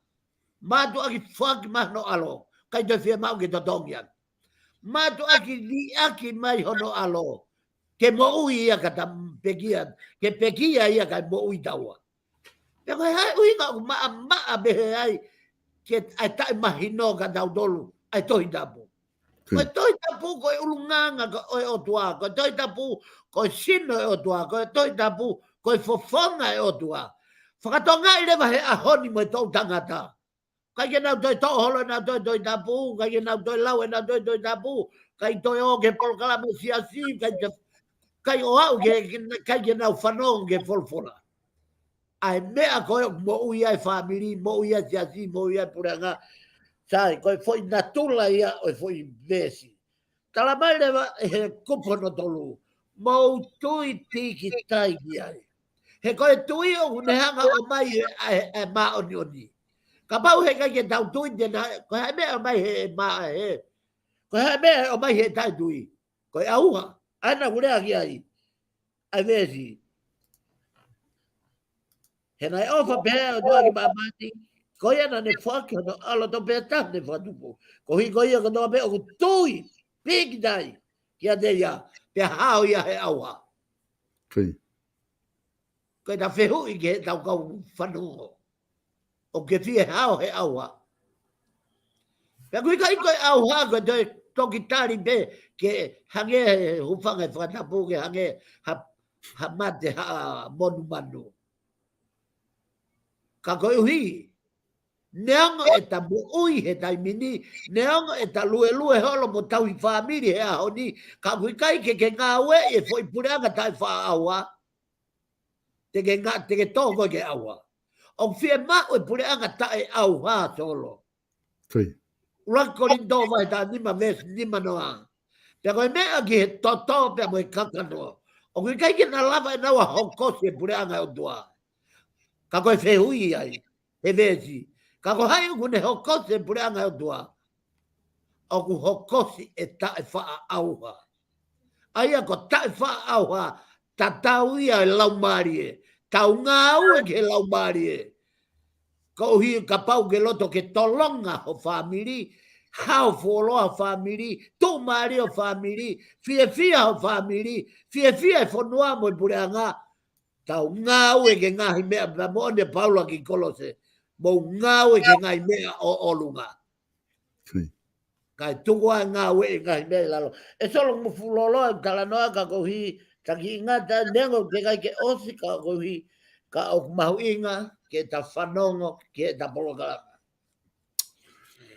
matu aki whaki mahno alo, kai te whie mau ke to tongi ange. Matu aki li aki mai hono alo. Ke mo ui ia ka pekia. Ke pekia ia ka mo ui taua. Pe koe hai ui ka maa behe ai. Ke ai tai mahino ka tau dolu. Ai tohi tapu. Koe tohi tapu koe ulunganga koe o tua. Koe tohi tapu koe sino e o tua. Koe tohi tapu koe fofonga e o tua. Whakatonga i lewa he ahoni mo e tau tangata. Kai ke nau toi toholo nau toi tapu, kai ke nau toi lau e nau toi tapu, kai toi o ke polkalama siasi, kai o au kai ke nau whanong ke folfola. Ai mea koe mo ui ai whamiri, mo ui ai siasi, mo ui ai puranga, sai, koe foi natula ia, oi foi vesi. Tala mai lewa he kupono tolu, mo tui tiki taiki ai. He koe tui o unehanga o mai e maa oni oni. Ka pau he kai ke tau tui tena, ko hai mea o mai he maa he. Ko hai mea o mai he tai tui. Ko e auha, ana kurea ki ai. Ai vesi. He nai ofa pēr o tua ki mamati, ko iana ne whaki hono alo to pēr taf ne whatupo. Ko hi ko ia ko toa pēr o tui, piki tai, ki a te ia, pēr hao ia he auha. Ko e ta whehu i ke he tau kau whanungo. O ke fie hao he aua. Pea kui kai koe auha koe toi toki tari pe ke hange hufanga e whakatapu ke hange ha mate ha monu manu. Ka koe uhi. Neongo e ta mo ui he taimini, neongo e ta lue holo mo tau i whamiri he aho ni, ka kui kai ke ngā ue e fo i pureanga tai wha aua, te ke tōko ke aua. O fia ma o pule anga tae au ha solo. Kai. Rako lindo vai ta nima ves nima noa. Pea koe mea ki he toto pea moe kakanoa. O kui kai ki na lava e naua hokosi e pule anga o tua. Ka koe whehui ai. He vesi. Ka koe hai uku ne hokosi e pule anga o tua. O ku hokosi e tae wha auha. Aia ko tae wha auha. Ta tau ia e laumarie. Tau ngā au e ke laumarie. Ko hi ka pau ke loto ke tolonga ho family. Hau foloa family, tu mario family, fia ho family, fia e fonua mo pureanga. Tau ngau e ke ngahi mea, pa mo ne Paula ki kolose, mo ngau e ke ngahi mea o olunga. Kai tungua ngau e ngahi mea lalo. E solo mo fulolo e talanoa ka kohi, taki ingata nengo ke kai ke osi ka kohi, ka o mahu inga, ke ta whanongo, ke ta polokalama.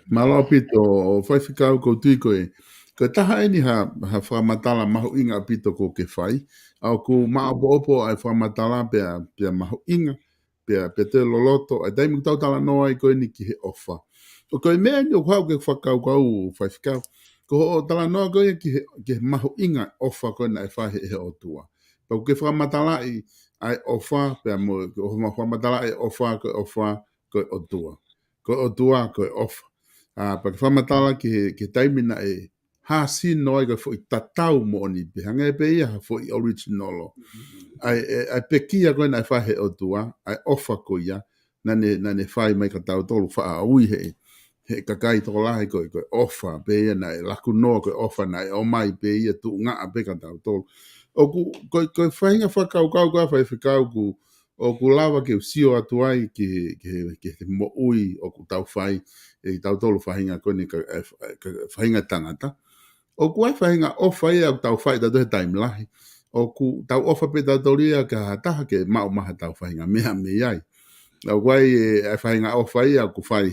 Malo pito o fai fikau ko tui koe. Ko taha eni ha whamatala mahu inga pito ko ke whai. Au ku maapo opo ai whamatala pia mahu inga. Pia te loloto. Ai taimu tau tala noa i koe ni ki he ofa. O koe mea ni o kau ke whakau kau fai fikau. Ko o tala noa koe ki he mahu inga ofa koe na e whahe he o tua. Pau ke whamatala i ai ofa. Pia mo whamatala i ofa koe o tua. Koe o tua koe ofa. Pa ke whamatala ke taimina e hasi noi ka fo i tatau mo ni behanga e pe ia fo i originalo. Ai pekia koe na e whahe o tua, ai ofa ko ia, nane whai mai ka tau tolu wha ui he kakai toko lahi koe ofa pe ia na e laku noa koe ofa na e o mai pe ia tu ngā pe ka tau tolu. O koe whainga whakau kau whai whikau ku o ku lava ke usio atu ai ke mo ui o ku tau whai e tau tolu whahinga kone ka whahinga tangata. O ku ai whahinga ofa ia o tau whai tatu he taim lahi. O ku tau ofa pe tau tolu ia ka hataha ke mau maha tau whahinga mea me iai. O ku ai whahinga ofa ia ku whai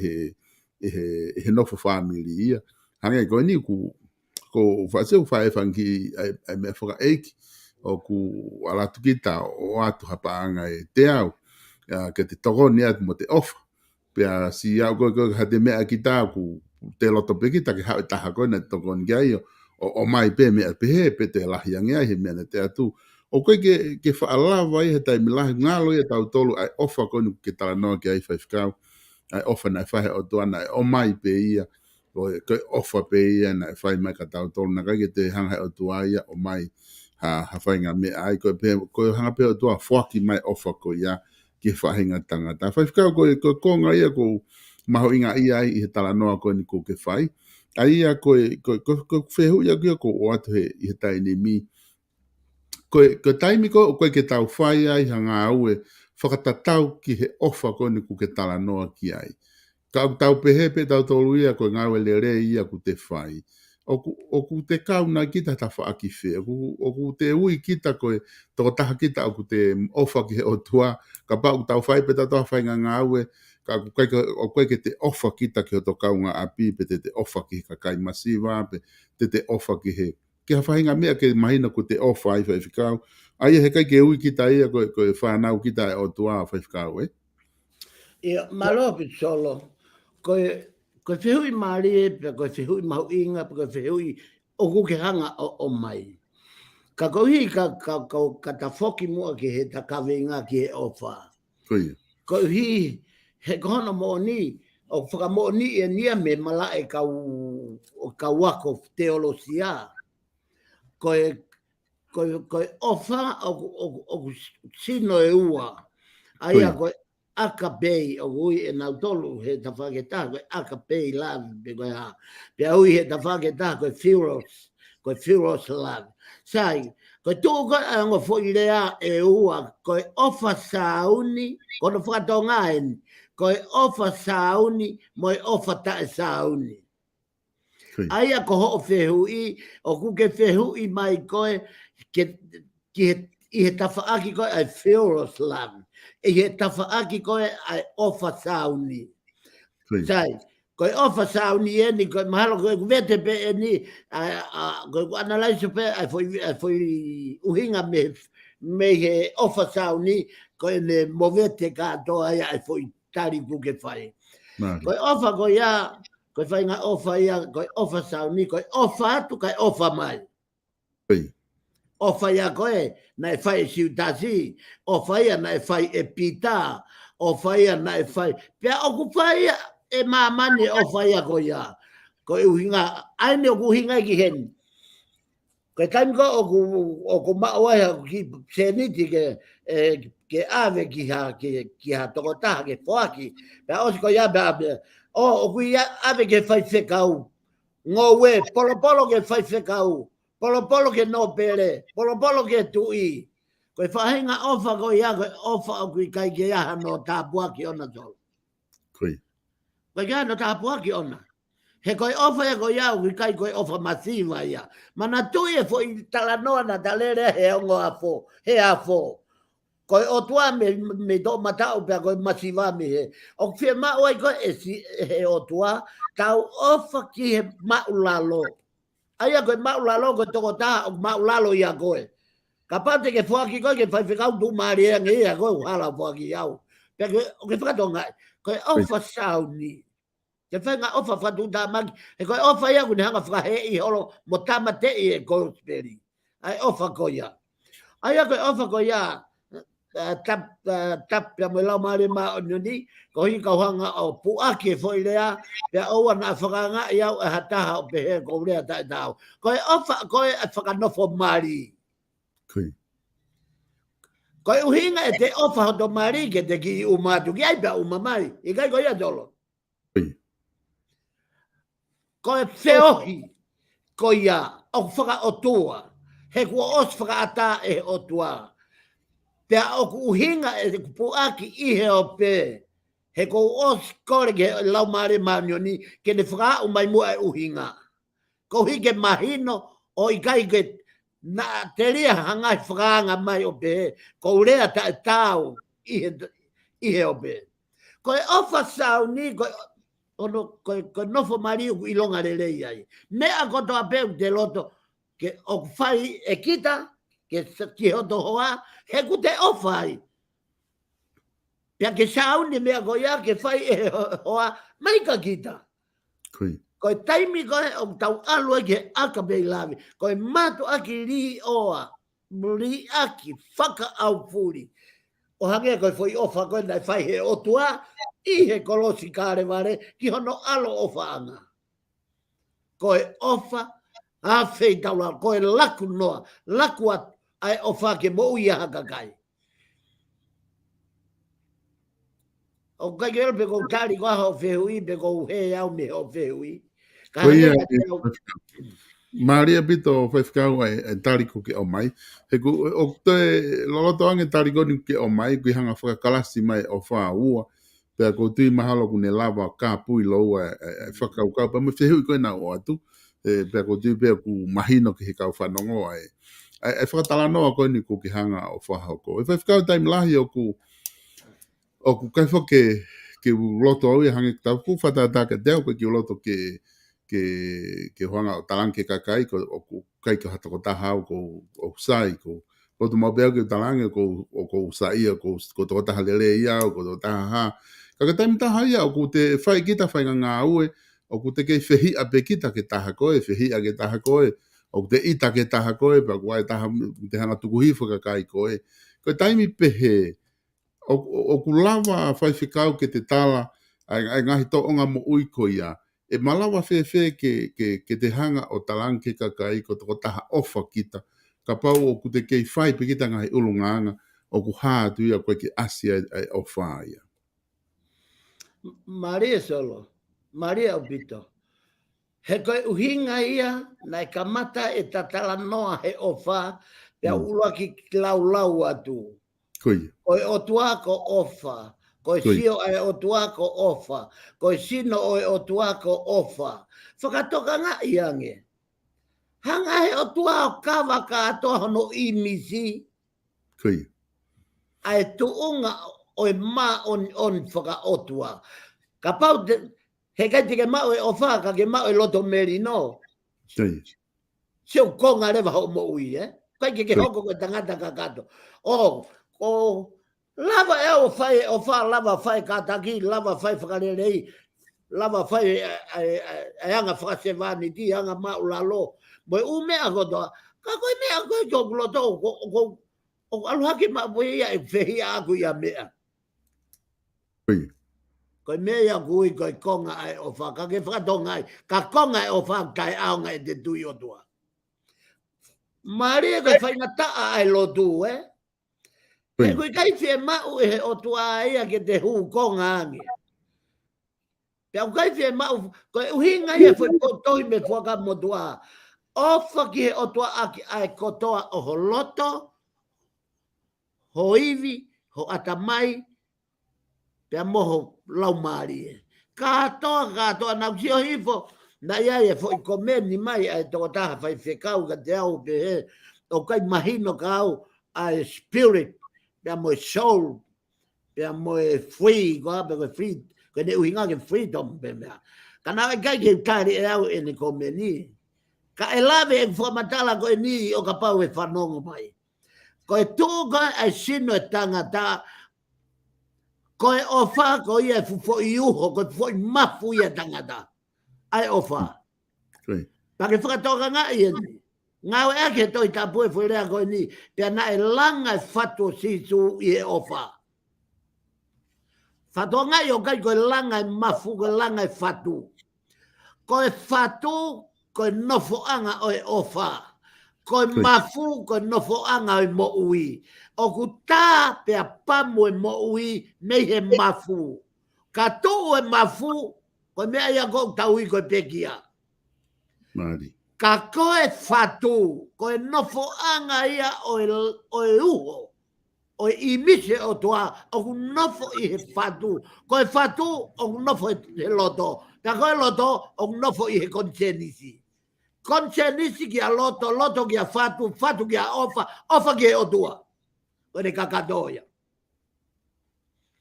he nofo family ia. Hanga i koe ni ko whaseu whai whangi ai mea whaka eiki. O ku alatu kita o atu hapaanga e te au. Ke te tokoni atu mo te ofa. Pea si au koe hate mea kita ku te loto pe kita ke hau taha koe na tokoni kia io. O mai pe mea pe te lahi ange ai he mea na te atu. O koe ke whaalawa i he taimi lahi ngalo i tau tolu ai ofa koe nu ke tala noa ki ai whaifikau. Ai ofa na whahe o tuana ai o mai pe ia. Koe ofa pe ia na whai mai ka tau tolu na kai ke te hanga o tua ia o mai. Ha whainga mea ai koe hanga pe o tua whaki mai ofa ko ia. Ke whahinga tangata. Whaifikau koe konga ia ko maho inga ia i he tala noa koe ni ko ke whai. A ia koe whehu ia kia ko o atu he i he taini mi. Koe taimi koe ke tau whai ai hanga au e whakatatau ki he ofa koe ni ko ke tala noa ki ai. Ka tau pehepe tau tolu ia koe ngau e lere ia ku te whai. O ku te kauna kita ta whaaki whea. O ku te ui kita koe toko taha kita o ku te ofa ki he o tua. Ka pau tau whai pe tau whai ngā ue. O koe ke te ofa kita ki o to kaunga api pe te ofa ki he kakai masiva pe te ofa ki he. Ke hawhainga mea ke mahina ko te ofa ai whaifikau. Aia he kai ke ui kita ia koe whanau kita e o tua whaifikau e. Ia malopi solo. Koe whihui maari pe koe whihui mahu inga pe koe whihui o kuke hanga o mai. Ka kohi ka ta whoki mua ki he ta kawe inga ki he ofa. Kohi he kohona mo ni o whaka mo ni e nia me malae ka wako teolosia. Koe ofa o sino e ua. Aia koe aka pei o ui e nau tolu he ta whaketa koe aka pei lavi pe koe ha. Pea ui he ta whaketa koe Firos lavi. Sai, koe tō koe anga fwoi rea e ua koe ofa sauni, kono whakatonga eni, koe ofa sauni moi ofa tae sauni. Aia ko ho whehui, o kuke whehui mai koe ki he tawhaaki koe ai Firos lavi. E he tawhaaki koe ai ofa sauni. Sai, koe ofa sauni e ni, koe mahalo koe vete pe e ni, koe analaiso pe ai foi uhinga me he ofa sauni ko ne movete katoa ia e foi tariku ke fai. Ko ofa ko ia, ko fai nga ofa ia, ko ofa sauni, ko ofa atu kai ofa mai. Ofa ia koe na e fai siutasi, ofa ia na e fai e pita, ofa ia na e fai. Pea oku fai e mamani ofa ia ko ia. Ko e uhinga, aine oku hinga ki hen. Ko e taimiko oku maoa ki seniti ke ave ki ha tokotaha ke foaki. Pea osi ko ia bea, oku ia ave ke fai whekau. Ngowe, polo ke fai whekau. Polo ke no pere, polo ke tui. Koe whahinga ofa ko ia, koe ofa o kui kai ke aha no tāpua ki ona tolo. Koe kia no tāpua ki ona. He koe ofa ia ko ia, kui kai koe ofa masiva ia. Mana tui e fo i talanoa na talere he ongo a fo, he a fo. Koe o tua me do matau pia koe masiva me he. O whia maua i koe e si he o tua, tau ofa ki he maulalo. Aia koe maulalo koe toko taha o maulalo ia koe. Ka pate ke fuaki koe ke whaiwhikau tu maari e ngi ia koe uhala fuaki iau. Pea koe whakatonga, koe ofa sauni. Ke whainga ofa whatu tamaki. E koe ofa ia kune hanga whakahe i holo mo tamate i e Goldsberry. Ai ofa koe ia. Aia koe ofa koe ia. Tap pia mo lau maari maa onioni. Ko hi kauhanga o puaki e foi lea. Pea oua na whakanga iau e hataha o pehe ko lea tae tau. Koe ofa koe e whakanofo maari. Koe uhinga e te ofa hoto maari ke te ki umatu. Ki ai pia umamai. I kai koe ia tolo. Koe whiohi koe ia o whaka otua. He kua os whaka ata e otua. Pea o ku uhinga e te puaki ihe o pe. He ko os kore ke lau maare manioni ke ne whaka umai mua e uhinga. Ko hike mahino o i kai ke na te ria hangai whakaanga mai o pe. Ko rea ta e tau ihe o pe. Ko e ofa sauni ko nofo mariu ku ilonga lelei ai. Mea koto a peu te loto ke o whai e kita ke ki hoto hoa, he ku te ofai. Pea ke sauni mea ko ia ke whai e hoa, mai ka kita. Koe taimi koe o tau alua ke aka pei lawi. Koe matu aki li oa, li aki whaka au puri. O hangea koe foi ofa koe nai whai he otua, i he kolosi kāre ware, ki hono alo ofa anga. Koe ofa, a whei taula, koe laku noa, laku atu. Ai ofa ke mo ia haka kai. O kai ke pe ko tari ko ho fehui pe ko he au me ho fehui. Ka Maria bito whaifkau e tari ko ke o mai. He ku o te loloto ange tari ko ni ke o mai ku hanga whakakalasi mai o wha ua. Pea ko tui mahalo ku ne lava ka pui loa e whakau kau. Pa me fehui koe na o atu. Pea ko tui pea ku mahino ke he kau whanongo ai. E whakatala noa koe ni ko ki hanga o whahoko. E whaiwhikau taim lahi o ku kai whake ke loto au e hangi tau ku whatata ke teo koe ki loto ke hoanga o talang ke kakai ko o ku kai ke hatako taha o sai ko loto mabea ke talang ko sai ko toko taha lele ia o ko toko taha ha. Kaka taim taha ia o ku te whai kita whai ngā ue o ku te kei whehi a pe kita ke taha koe, whehi a ke taha koe. O te ita ke taha koe, pa kua e taha te hanga tukuhi whakakai koe. Koe taimi pehe, o ku lawa whaiwhikau ke te tala, ai ngahi to onga mo ui ko ia, e malawa whewhe ke te hanga o talang ke kakai ko toko taha ofa kita. Ka pau o ku te kei whai pe kita ngahi ulunganga, o ku hātu ia koe ke asia ai ofa ia. Maria solo, Maria obito. He koe uhinga ia, nai kamata e tatala noa he ofa, pia ulua ki lau atu. Koe otua ko ofa, koe sio e otua ko ofa, koe sino o e otua ko ofa. Whakatoka ngā iange. Hanga he otua o kawa ka atoa hono imisi. Koe. Ai tuunga o e ma on whaka otua. Ka pau te... He kai te ke mau e ofaka, ke mau e loto meri no. Sio konga rewa ho mo ui, Kai ke hoko ko tangata kakato. O lava e o fa lava fai kataki lava fai whakarerei lava fai e anga whakasevani di anga maulalo. Moi umea kotoa. Ka koe mea koe tō kuloto o aluhaki ma poe ia e whehia aku ia mea. Koe mea ia kui koe konga ai o wha. Ka ke whakatonga ai. Ka konga ai o wha kai aonga e te tui o tua. Maria koe whaingataa ai lotu He koe kai whie mau e he o tua ia ke te hu konga ange. Pea kai whie mau koe uhinga ia whai potoi me whaka mo tua. Ofa ki he o tua aki ai kotoa o ho loto, ho iwi, ho atamai, pea moho laumari e. Katoa, nau si o hifo, na ia e fo i komeni mai ai toko taha whai whekau ka te au pe he, o kai mahino ka au ai spirit, pea mo e soul, pea mo e free, ko hape ko free, ko ne uhinga ke freedom pe mea. Ka na kai ke kari e au e ne komeni. Ka e lawe e whamatala ko e ni o ka pau e whanongo mai. Ko e tūka ai sino e tangata, ko e ofa ko ia fufo i uho, ko e fufo i mafu ia tangata. Ai ofa. Pake whakatoka ngā i ni. Ngā o ake toi tapu e whuirea ko e ni, pia na e langa e whatu sisu i e ofa. Whatoa ngā i o kai ko e langa e mafu, ko e langa e whatu. Ko e whatu, ko e nofo anga o e ofa. Ko e mafu, ko e nofo anga o e mo ui. O ku tā pea pamu e mo ui, mei he mafu. Ka tō e mafu, ko e mea ia kou taui ko e pekia. Mari. Ka koe whatu, ko e nofo anga ia o e uho. O e imise o toa, o ku nofo i he whatu. Ko e whatu, o ku nofo i he loto. Ka koe loto, o ku nofo i he konsenisi. Konsenisi ki a loto, loto ki a whatu, whatu ki a ofa, ofa ki e o tua. Ko ne kakatoia.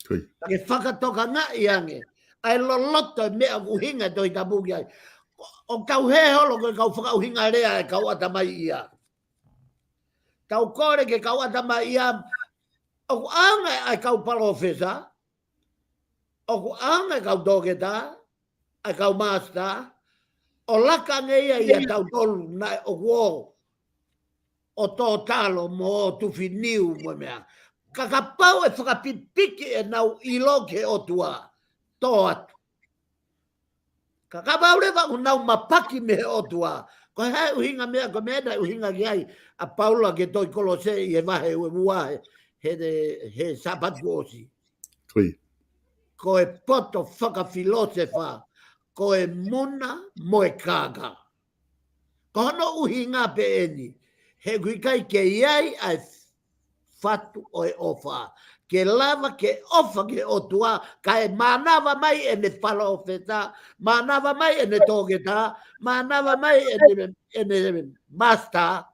Ke whakatoka ngā i ange. Ai lo loto mea kuhinga toi tabuki ai. O kau he holo ke kau whakauhinga rea e kau atamai ia. Kau kore ke kau atamai ia. O ku anga ai kau palofesa. O ku anga kau dogeta. Ai kau master. O laka ngeia ia tau tolu nai o kuo. O tō talo mo o tuwhiniu mo mea. Kakapau e whakapipiki e nau iloke o tua. Tō atu. Kakapau rewa u nau mapaki me o tua. Ko hei uhinga mea, ko mea dai uhinga ki ai. A Paula ke toi kolose i e wahe ue muahe. He sapatu osi. Ko e poto whakafilosefa. Ko e muna mo e kaka. Ko hono uhinga pe eni. He kuikai ke iai ai whatu o e ofa. Ke lava ke ofa ke o tua. Ka e manawa mai e ne pala o wheta. Manawa mai e ne tōgeta. Manawa mai e ne masta.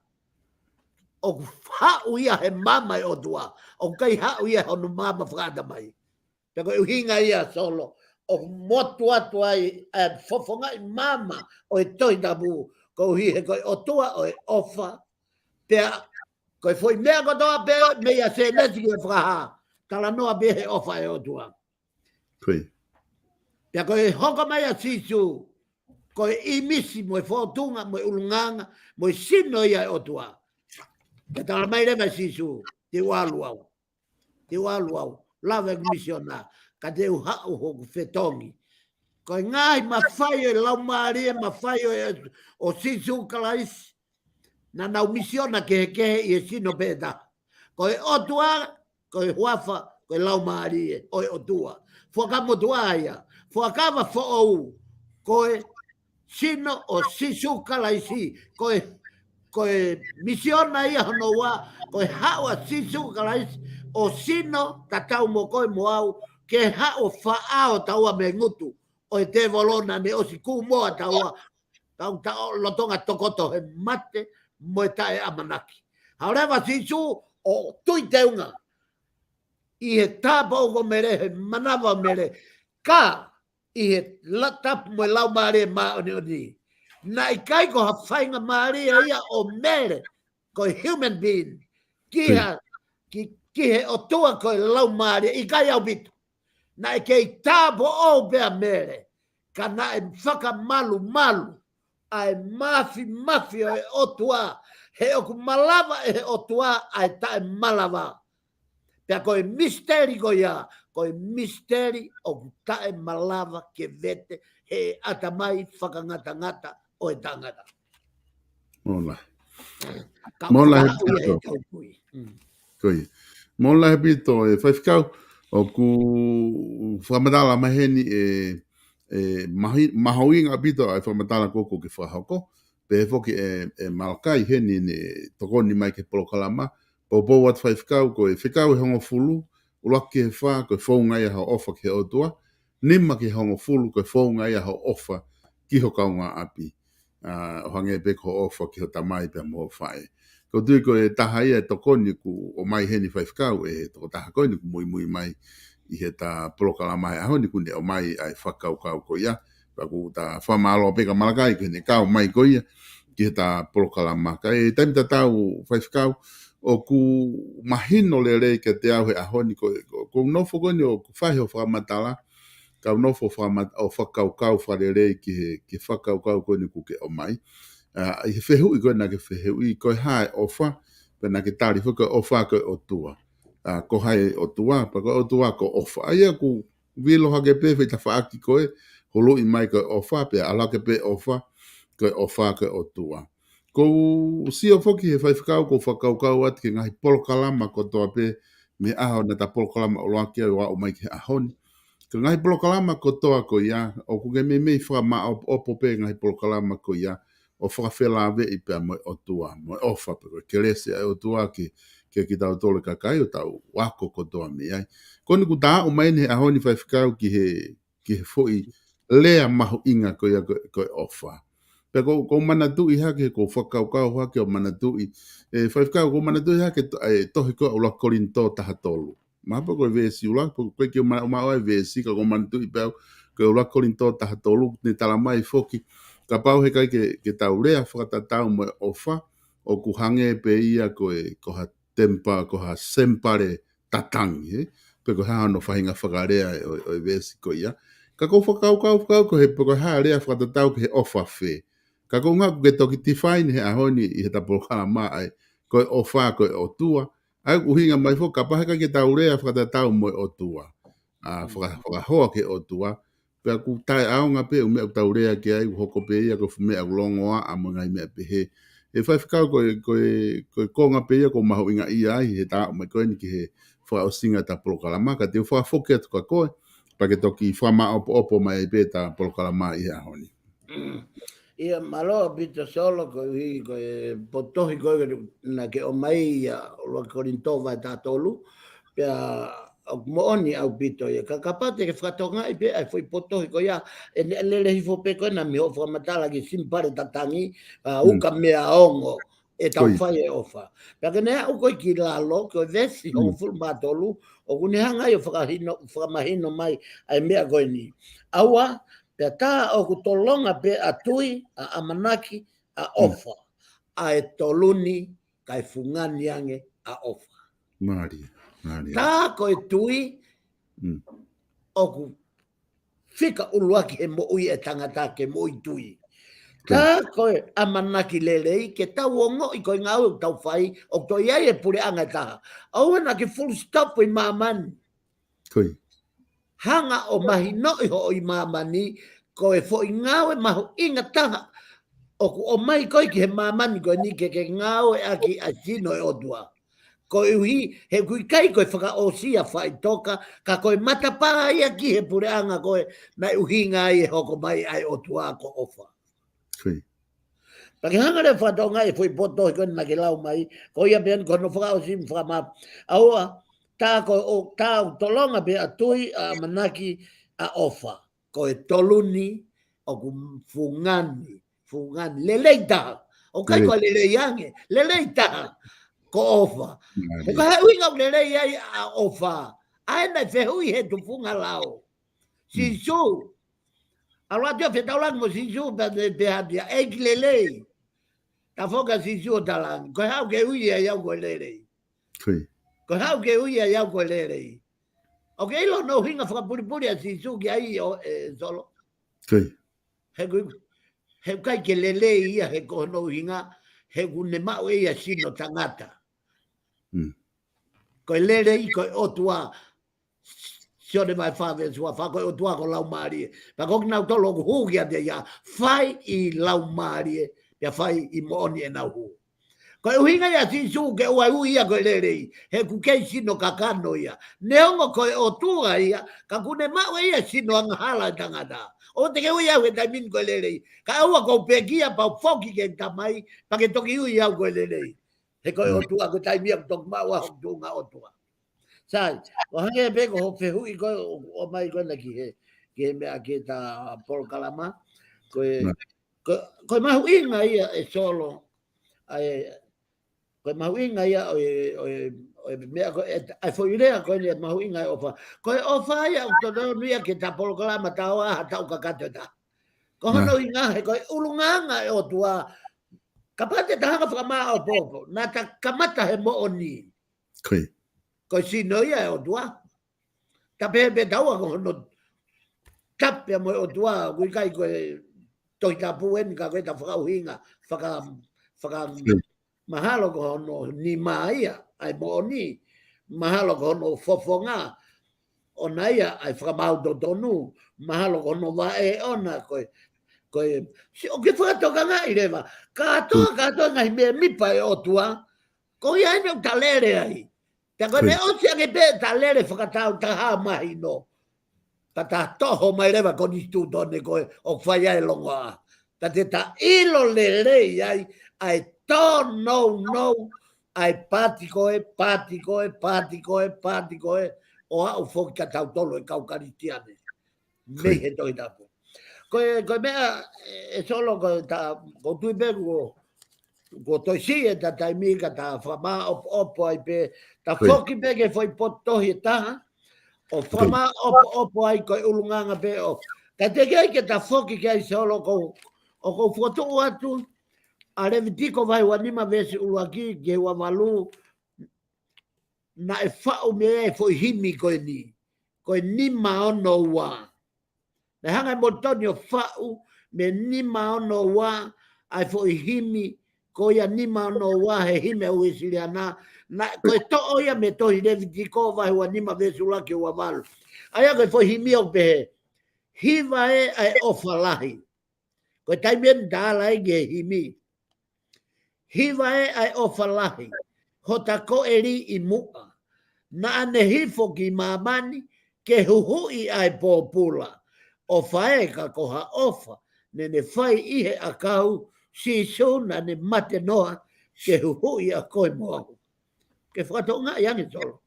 O hau ia he mama e o tua. O kai hau ia honu mama whakata mai. Te koe uhinga ia solo. O motu atu ai e fofonga i mama o e toitabu. Ko uhi he koe o tua o e ofa. Pea, koe foi mea kotoa pea, mea se nesi ke whakaha. Tala noa pea he ofa e o tua. Pea koe hoka mai a sisu, koe imisi mo e whotunga, mo e ulunganga, mo e sino ia e o tua. Pea tala mai rewa sisu, te walu au. Te walu au, lawe kumisiona, ka te uhau hoku whetongi. Koe ngai mawhai e laumarie, mawhai o sisu kalaisi. Na nau misiona ke i e sino peta. Koe otua, koe huafa, koe laumari e, oe otua. Fuakamo tua ia. Fuakama fo ou. Koe sino o sisu kalaisi. Koe misiona ia honoa. Koe hawa sisu kalaisi. O sino tatau mo koe mo au. Ke hao faao taua me ngutu. Oe te volona ne osi kumoa taua. Tau lotonga tokoto he mate. Mo tae amanaki. However, sisu o tui teunga. I he tāpa o ko mere, he manawa mere. Ka, i he tapu mo lau maare maa oni oni. Na i kai ko ha whainga maare ia o mere. ko human being ki he o tua ko lau mare I kai au bitu na ke tabo o be mere kana e faka malu ai mafi o tua he o malava e o tua ai ta malava pe ko misteri ko ya ko misteri o ta malava ke vete he atamai faka ngata o tangata Mola. Mola Koi. Mola he pito e whaifikau o ku whamatala maheni mahauinga pito ai whamatala koko ke whahako. Pe foki e malakai heni ne tokoni mai ke polokalama. Po wat whaifikau ko e whikau he hongo fulu. Ulaki he wha ko e whaunga ia hao ofa ke otua. Nima ke hongo fulu ko e whaunga ia hao ofa ki ho kaunga api. O hange peko ofa ki ho tamai pe mo whae. Ko tui ko e taha ia e tokoni ku o mai heni whaifkau e toko taha koini ku mui mai I he ta polokalama e ahoni ku ne o mai ai whakau kau ko ia. Pa ku ta whamalo peka malakai ku ne kau mai ko ia ki he ta polokalama. Ka e taimita tau whaifkau o ku mahino le rei ke te au he ahoni ko nofo koini o ku whahi o whamatala. Ka nofo o whakau kau whare rei ki whakau kau koini ku ke o mai. I he whehu I koe na ke whehu I koe hae ofa, pe na ke tari whuka ofa koe o tua. Ko hae o tua, pa koe o tua ko ofa. Aia ku vilo hake pe whi ta whaaki koe, holo I mai koe ofa, pe alake pe ofa koe o tua. Ko si o whoki he whaifukau ko whakaukau ati ke ngahi polokalama ko toa pe, me aho na ta polokalama o loa kia o mai ke ahoni. Ka ngahi polokalama ko toa ko ia, o kuke me whama opo pe ngahi polokalama ko ia, o whakawhela ave I pia mo o tua, mo ofa, pero ke rese ai o tua ki tau tole kakai o tau wako ko toa me ai. Koni ku taa o maine ahoni whaifikau ki he foi lea mahu inga ko ia ko ofa. Pea ko manatui hake ko whakaukau hake o manatui. Whaifikau ko manatui hake tohi ko ula korinto taha tolu. Mahapa ko vesi ula, koe ki o maoai vesi ka ko manatui pea ko ula korinto taha tolu, ne talamai foki. Ka pau he kai ke tau rea whakatatau mo ofa o ku hange pe ia ko ha tempa, ko ha sempare tatangi, pe ko ha no whahinga whakarea o vesi ko ia. Ka ko whakaukau ko he pe ko ha rea whakatatau ke he ofa whe. Ka ko ngā ke toki tifaini he ahoni I he tapolokalama ai, ko ofa ko o tua. Ai uhinga mai fo ka pahe kai ke tau rea whakatatau mo o tua. Whakahoa ke o tua. Pea ku tai aonga pe ume au taurea ke ai hoko pe ia ko fume au longoa a mga ime pe he. E whaifikau koe konga pe ia ko maho inga ia ai he taa mai koe ni ki he wha o singa ta polokalama. Ka te wha whoke atu ka koe pa ke toki whama opo mai pe ta polokalama I honi. Ia malo bita solo ko potohi ko na ke o mai ia o korinto vai ta tolu. Pea mooni au pito ia ka kapate ke whatonga I pe ai foi potohi ko ia e lele hifo pe ko na mi o whamatala ki simpare tatangi uka mea ongo e tau whai e ofa. Pea ke nea uko I ki lalo ko vesi o fulu matolu o kune hanga I o whakamahino mai ai mea koe ni. Aua pea tā o ku tolonga pe atui a amanaki a ofa. A e toluni kai fungani ange a ofa. Maria. Tā koe tui o ku whika uruaki he mo ui e tangata ke mo I tui. Tā koe amanaki lelei ke tau ongo I koe ngau tau whai o toi ai e pure anga taha. Au na ke full stop I mamani. Koi. Hanga o mahi no I ho I mamani koe fo I ngau e mahu inga taha. O mai koe ki he mamani koe ni ke ngau e aki a sino e odua. Ko uhi he kui kai koe whaka o sia whai toka, ka koe matapaa ia ki he pureanga koe na uhi ngai e hoko mai ai o tua ko ofa. Koi. Pake hanga re whatonga e fui poto koe na ke lau mai, ko ia pean kono whaka o sim whaka map. Aua, tā koe o tā tolonga pe atui a manaki a ofa. Koe toluni o ku fungani, lelei taha. O kai koe lelei ange, lelei taha. Ko ofa. He ka hui ngau lere ia a ofa. Ai na fe hui he tufunga lao. Sisu. Alwa tia fe taulang mo sisu pa de hadia. Eik lele. ta foka si su talang ko hau ke ui ya ko lele Kui. ko hau ke ui ya ko lele o ke lo no hinga fa puri puri si su ki ai solo Kui. he kai ke lele ia he ko no hinga he gune ma o ia sino tangata ko lele i ko otua sione mai fa ve sua fa ko otua ko lau mari pa ko na to lo hu ya de ya fai i lau mari ya fai i moni na hu ko uhinga ya si su ke wa ia ko lele he ku ke sino kakano ia neongo ko otua ia ka kune ma o ia sino anghala tangata o te ke ia we tamin ko lele ka ua ko pegia pa foki ke tamai pa ke toki ia ko lele he ko otua ko taimia tok ma wa dunga otua sai o hange be ko fe hui ko o mai ko na ki he ke me a ke ta POLOKALAMA ko ma hui nga ia e solo ai ko ma hui nga ia o me ko ai foi idea ko ni ma hui nga ofa ko ofa ia to no ia ke ta POLOKALAMA ta wa ta ka ka ta ko no inga he ko ulunga nga o tua kapate ta ha fa ma o popo na ta kamata he mo oni ko si no ia o tua tapi be tahu aku no tapi mo o tua kui kai ko to ta puen ka ko ta fa hinga fa mahalo ko no ni mai ai mo ni mahalo ko no fofonga onaia ai fa mau do donu mahalo ko no va e ona ko si o que fa to ga ai leva ka to ngai me mi pa o tua ko ia no talere ai ta ko ne o sia ke pe talere fa ta ha mai no ta toho mai leva con istuto ne ko o falla e longa ta te ta ilo le ai to no ai patiko o au fo ka ta tolo e kau karistiane me he to ita ko me e solo ko ta ko tu be ko to si e ta mi ka ta fa ma o ai pe ta foki be ke foi poto hita o fama opo ai ko ulunganga pe o ka te ke ta foki ke solo ko o ko foto atu a revitiko vai wanima vesi uluaki ke wa malu na e fa o me e foi himi ko ni ma ono wa na hanga motonio fa u me ni ma ono wa ai foi himi ko ya ni ma ono wa he hime o isiliana na ko to o ya me to revitiko vai wanima vesi uluaki wa malu aya ko foi himi o pe hiva e ai ofalahi ko tai men dala ge himi hiva e ai ofalahi hota ko eri i mua na ane hifo ki mamani ke huhui ai popula o fae ka koha ofa ne fai ihe akau si sona ne mate noa ke huhui a koe moahu ke whakatonga i angi solo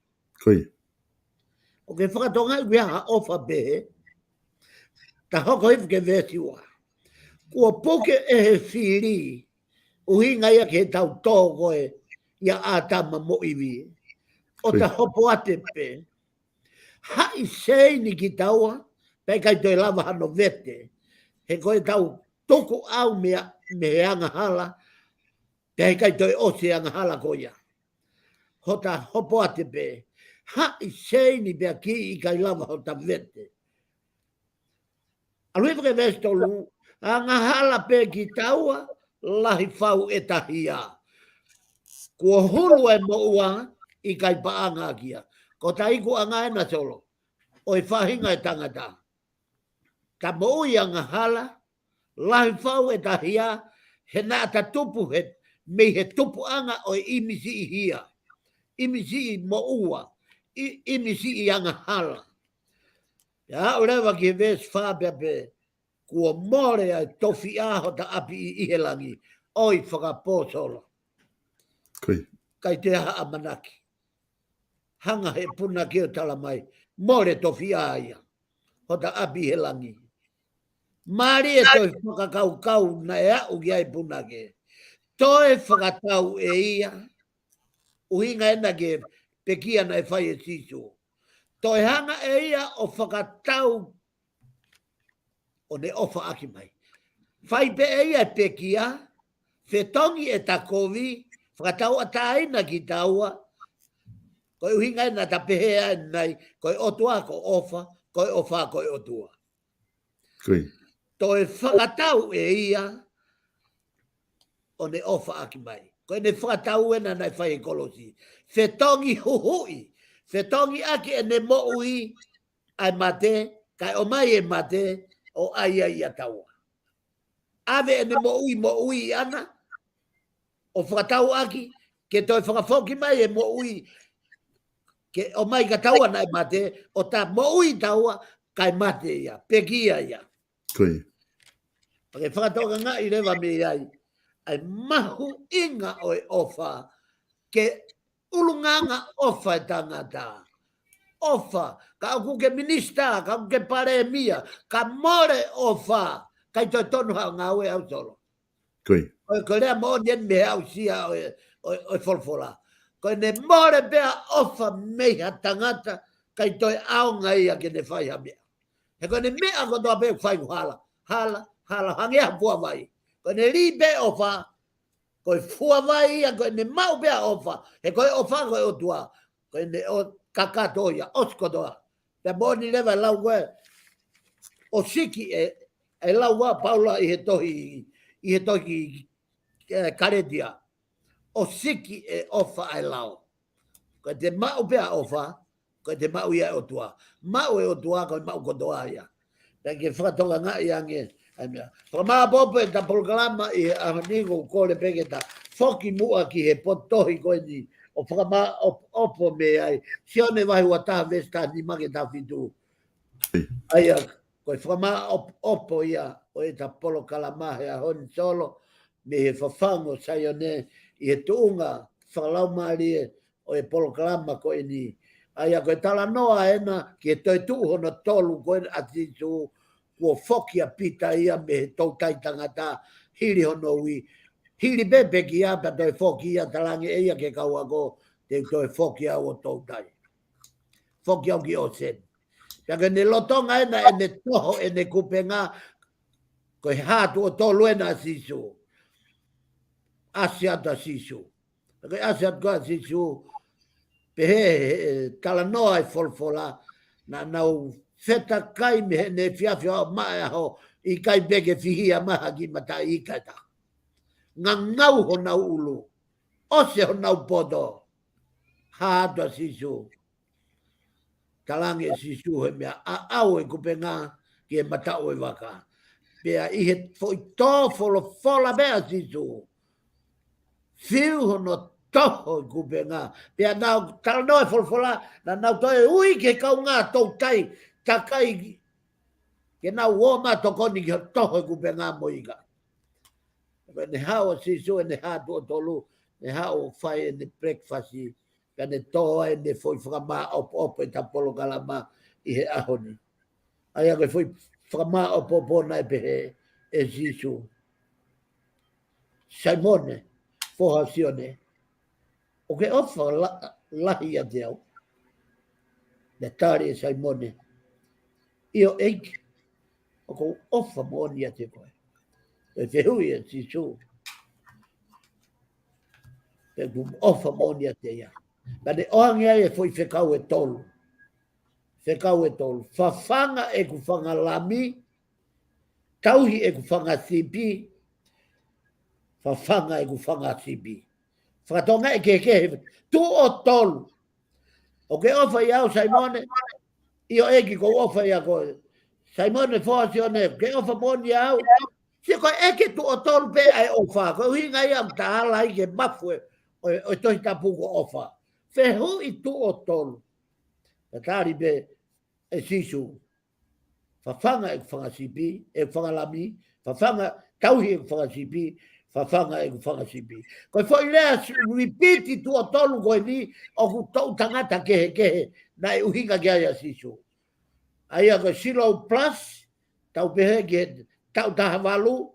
o ke whakatonga i ha ofa behe ta hoko hifu ke vesi wa kua poke e he whiri uhinga ia ke tau tō koe ia ātama mo iwi o ta hopo ate pe hai seini ki taua pe kai toi lava hano vete he koe tau toko au me anga hala pe kai toi ose anga hala koia ho ta hopo ate pe hai seini pe ki i kai lava ho ta vete alui ke vesto lu anga hala pe ki taua lahi fau e tahia kua hulu e moua i kai paanga kia ko taiku anga e na solo o i whahinga e tangata ka moui anga hala lahi fau e tahia he nā ta tupu he me he tupu anga o imisi i hia imisi i moua imisi i anga hala ya urewa ki ves whapea kua more ai tofi aho ta api i ihelangi oi whakapō solo. Kai te aha amanaki. Hanga he puna ki o tala mai. More tofi aia. Ho ta api ihelangi. Mari e toi whakakau na e au ki ai puna ke. Toi whakatau e ia. Uhinga ena ke pekia na e whai e sisu. Toi hanga e ia o whakatau o ne ofa aki mai. Whai pe e ia pekia, Fetongi e takovi, whakatau ataina ki taua, koe uhinga na tapehea nei, koe otua ko ofa, koe ofa koe otua. Koe. Toe whakatau e ia, o ne ofa aki mai. Koe ne whakatau ena nei whai ekolosi. Fetongi huhui, fetongi aki e ne moui, ai mate, kai o mai e mate, o aia ia taua. Ave e ne moui ana, o whakatau aki, ke toi whakafoki mai e moui, ke o mai ka taua nai mate, o ta moui taua, kai mate ia, pekia ia. Koe. Pake whakatoka ngā i rewa me ai, ai mahu inga o e ofa, ke ulunganga ofa e tangata. Ofa, ka aku ke minista, ka aku ke pare mia, ka more ofa, kai toi tonu hao ngā ue au solo. Koe. Ko rea mo nien me au sia o folfola. Ko ne more bea ofa meha tangata, kai toi au ngai a ke ne whai ha mea. He ko ne mea ko toa bea whai hala, hangea pua vai. Ko ne li be ofa, ko fua vai ia, ko ne mau bea ofa, he ko ofa ko o tua, ko ne o kakato ia, osko toa. Te moni lewa lau koe, o siki e lau wa paula i he tohi karetia. O siki e ofa ai lau. Ko te mau bea ofa, ko te mau ia o tua. Mau e o tua, ko mau kotoa ia. Ke whakatonga ngā i ange. Whakamā popo e ta polokalama i he ahanigo kore peke ta whoki mua ki he potohi koe ni. O whakamā opo me ai. Sione wahi wa taha vesta ni make ta whitu. Aia, koe whakamā opo ia o e ta polokalama he ahoni solo me he fafango SAIONE i he tuunga whakalau maari e o e polokalama koe ni. Aia, koe tala noa ena ki e toi tuhono tolu koe ati tu kua whoki a pita ia me he tautai tangata hiri hono ui. Hiri bebe ki a pa toi whoki ia talange eia ke kaua ko te toi whoki au o tautai. Whoki au ki o sen. Pia ne lotonga ena e ne toho e ne kupenga koe hatu o tolu ena sisu. Asiata sisu. Koe asiat koe sisu pehe tala noa e folfola na nau feta kai me ne fiafia o mai ho i kai bege fihia maha ki mata i kata. Ngangau ho nau ulu. Ose ho nau podo. Hātua sisu. Talange sisu he mea a au e kupenga ki e mata o e waka. Pea i he foi tō fola mea sisu. Fiu ho no toho i kupenga. Pea nau tala noa e folfola na nau toe ui ke kau ngā tau tai takai ke nau woma tokoni ki toho i kupenga moiga. Ne hao sisu e ne hatu o tolu, ne hao whai e ne breakfast i, ka ne toa e ne foi whakamā opo e ta polokalama i he ahoni. Aia koe foi whakamā opo nai pehe e sisu. Saimone, foha sione, o ke ofa lahi a te au, ne tari e Saimone, i o eiki, o ko ofa moni a te koe. E whihui e sisu. Pe ku ofa moni a te ia. Ka ne oangi ai e foi whekau e tolu. Whekau e tolu. Whawhanga e ku whangalami, tauhi e ku whangasipi, whawhanga e ku whangasipi. Whakatonga e kekehe, tu o tolu. O ke ofa i au Saimone, i o eki ko ofa i a koe. Saimone fōa sione, ke ofa moni au, si koe eke tu o tolu pe ai ofa, koe hinga i am ta hala i ke mafue, o tohi tapuko ofa. Whehu i tu o tolu. Ka tāri pe e sisu. Whawhanga e whangasipi, e whangalami, whawhanga tauhi e whangasipi, whawhanga e whangasipi. Koe whai lea repeat tu o tolu koe ni, o ku tau tangata kehe, na e uhinga ki aia sisu. Aia koe silo plus, tau pehe ke tau tahavalu,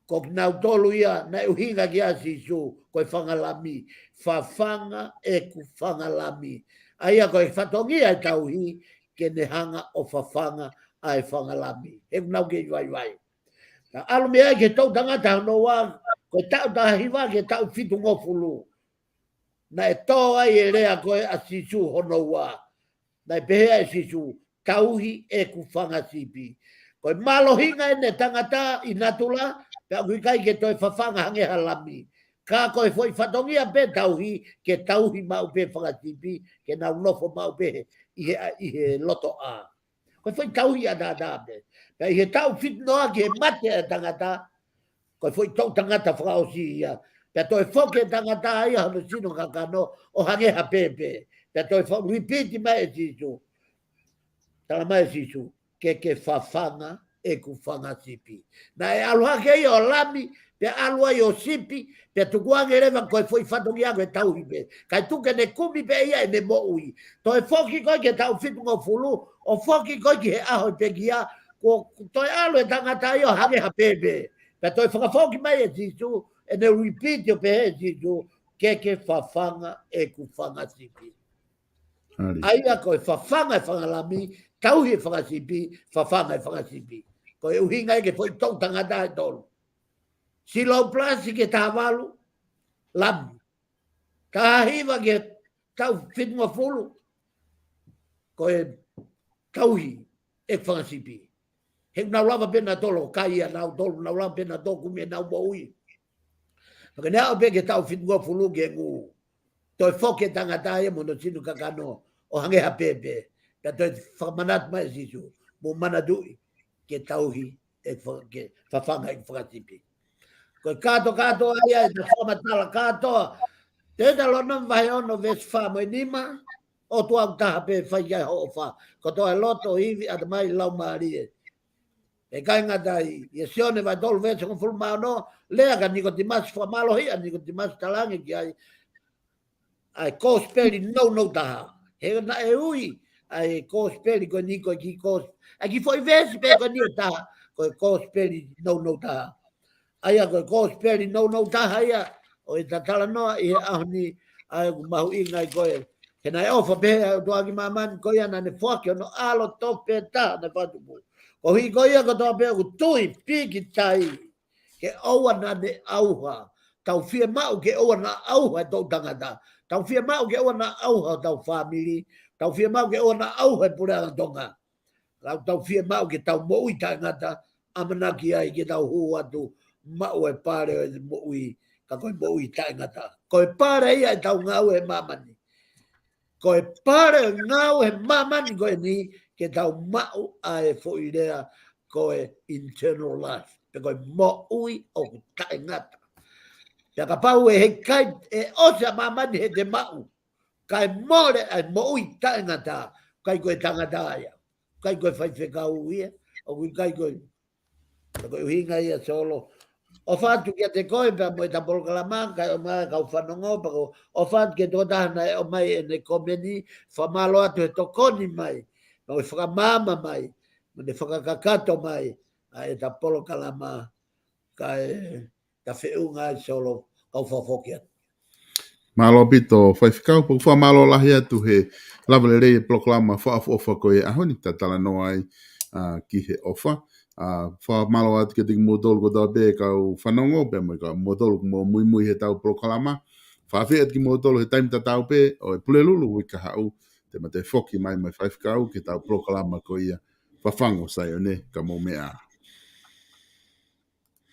ko nau tolu ia na uhinga ki a sisu koe whangalami. Whawhanga e ku whangalami. Aia koe whatongi ai tauhi ke ne hanga o whawhanga ai whangalami. E nau ke vai. Alu mea ke tau tangata no wa ko tau ta hiwa ke tau fitu ngofulu. Na e tō ai e rea koe a sisu hono wa. Na e pehea e sisu tauhi e ku whanga sipi. Koe malohinga e ne tangata i natula, pe au kai ke toi whawhanga hange halami. Ka koe foi whatongia pe tauhi, ke tauhi mau pe whanga sipi, ke nau nofo mau pe i he loto a. Koe foi tauhi a da pe. Pe i he tau fit noa ke mate e tangata, koe foi tau tangata whakaosi ia. Pe toi foke tangata ia hano sino kakano o hange ha pepe. Pe toi foke repeat mai e sisu. Tala mai e sisu. Ke whawhanga e ku whanga sipi. Na e aluha ke i o lami, pe alua i o sipi, pe tukuange rewa koe foi whatongi ango e tau hipe. Kai tuke ne kumi pe ia e ne mo ui. Toi foki koe ke tau fitungo fulu, o foki koe ki he aho pe kia, ko toi alu e tangata i o hange ha pepe. Pe toi whakafoki mai e sisu, e ne repeat o pe he sisu, ke whawhanga e ku whanga sipi. Aia koe whawhanga e whangalami, tauhi e whakasipi, whawhanga e whakasipi. Koe uhinga e ke foi tau tangata e tolu. Silo plasi ke tāwalu, lami. Tāhiwa ke tau whitunga fulu, koe tauhi e whakasipi. He nau lava pena tolo, kaia nau tolu, nau lava pena toku me nau maui. Maka nea pe ke tau whitunga fulu ke ngu. Toi foke tangata e mono sinu kakano, o hange ha pepe. Ka toi whamanat mai sisu, mo manadui ke tauhi e whawhanga e whakasipi. Koe kato aia e te whamatala katoa, te lona vai ono ves wha mo nima, o tu au taha pe whai ai ho wha. Ko toa loto hivi at mai lau maarie. E kai ngatai, e sione vai tolu vese kon fulu mao lea ka niko timas whamalo hia, niko timas talange ki ai kospeli no taha. He na e ui, ai kospeli ko niko ki kos. Ai ki foi vese pe ko niko taha, ko kospeli no taha. Aia koe kospeli no taha ia, o e tatala noa i he ahoni ai mahu inga i koe. He nai ofa pehe toa ki mamani koe ana ne whake ono alo tope taha ne whatupu. Ko hi koe ia ko toa pehe ku tui piki tai, ke oua na ne auha. Tau fia mau ke oua na auha e tau tangata. Tau fia mau ke oua na auha tau family. Tau fia mau ke oua na auha e pura tonga. Tau fia mau ke tau moui tangata, amanaki ai ke tau hu atu. Mau e pare e moui, ka koe moui taingata. Koe pare ia e tau ngau e mamani. Koe pare ngau e mamani koe ni, ke tau mau a e foirea koe internal life. Pe koe moui o taingata. Pea ka pau e he kai, e osa mamani he te mau. Kai more e moui taingata, kai koe tangata ia. Kai koe whaiwhekau ia, o kai koe, koe uhinga ia solo. O fatu kia te koe pia mo i ta POLOKALAMA, kai o mai kau whanongo, pako o fatu kia tō tahana e o mai e ne komeni, whamalo atu he tokoni mai, mo i whakamama mai, mo ne whakakakato mai, a e ta POLOKALAMA, kai ta whiunga i solo, kau whafokia. Malo pito whaiwhikau, po whamalo lahi atu he lavale rei POLOKALAMA whaafofa koe ahoni, ta tala noa ai ki he ofa. Wha malo atu ke tiki mōtolu ko tau pē kau whanongo, pē mo i kau mōtolu ko mō mui he tau POLOKALAMA. Whawhi atu ki mōtolu he taimita tau pē, o e pulelulu wika hau, te ma te whoki mai mai whaiwhikau ki tau POLOKALAMA ko ia whafango SAIONE ka mō mea.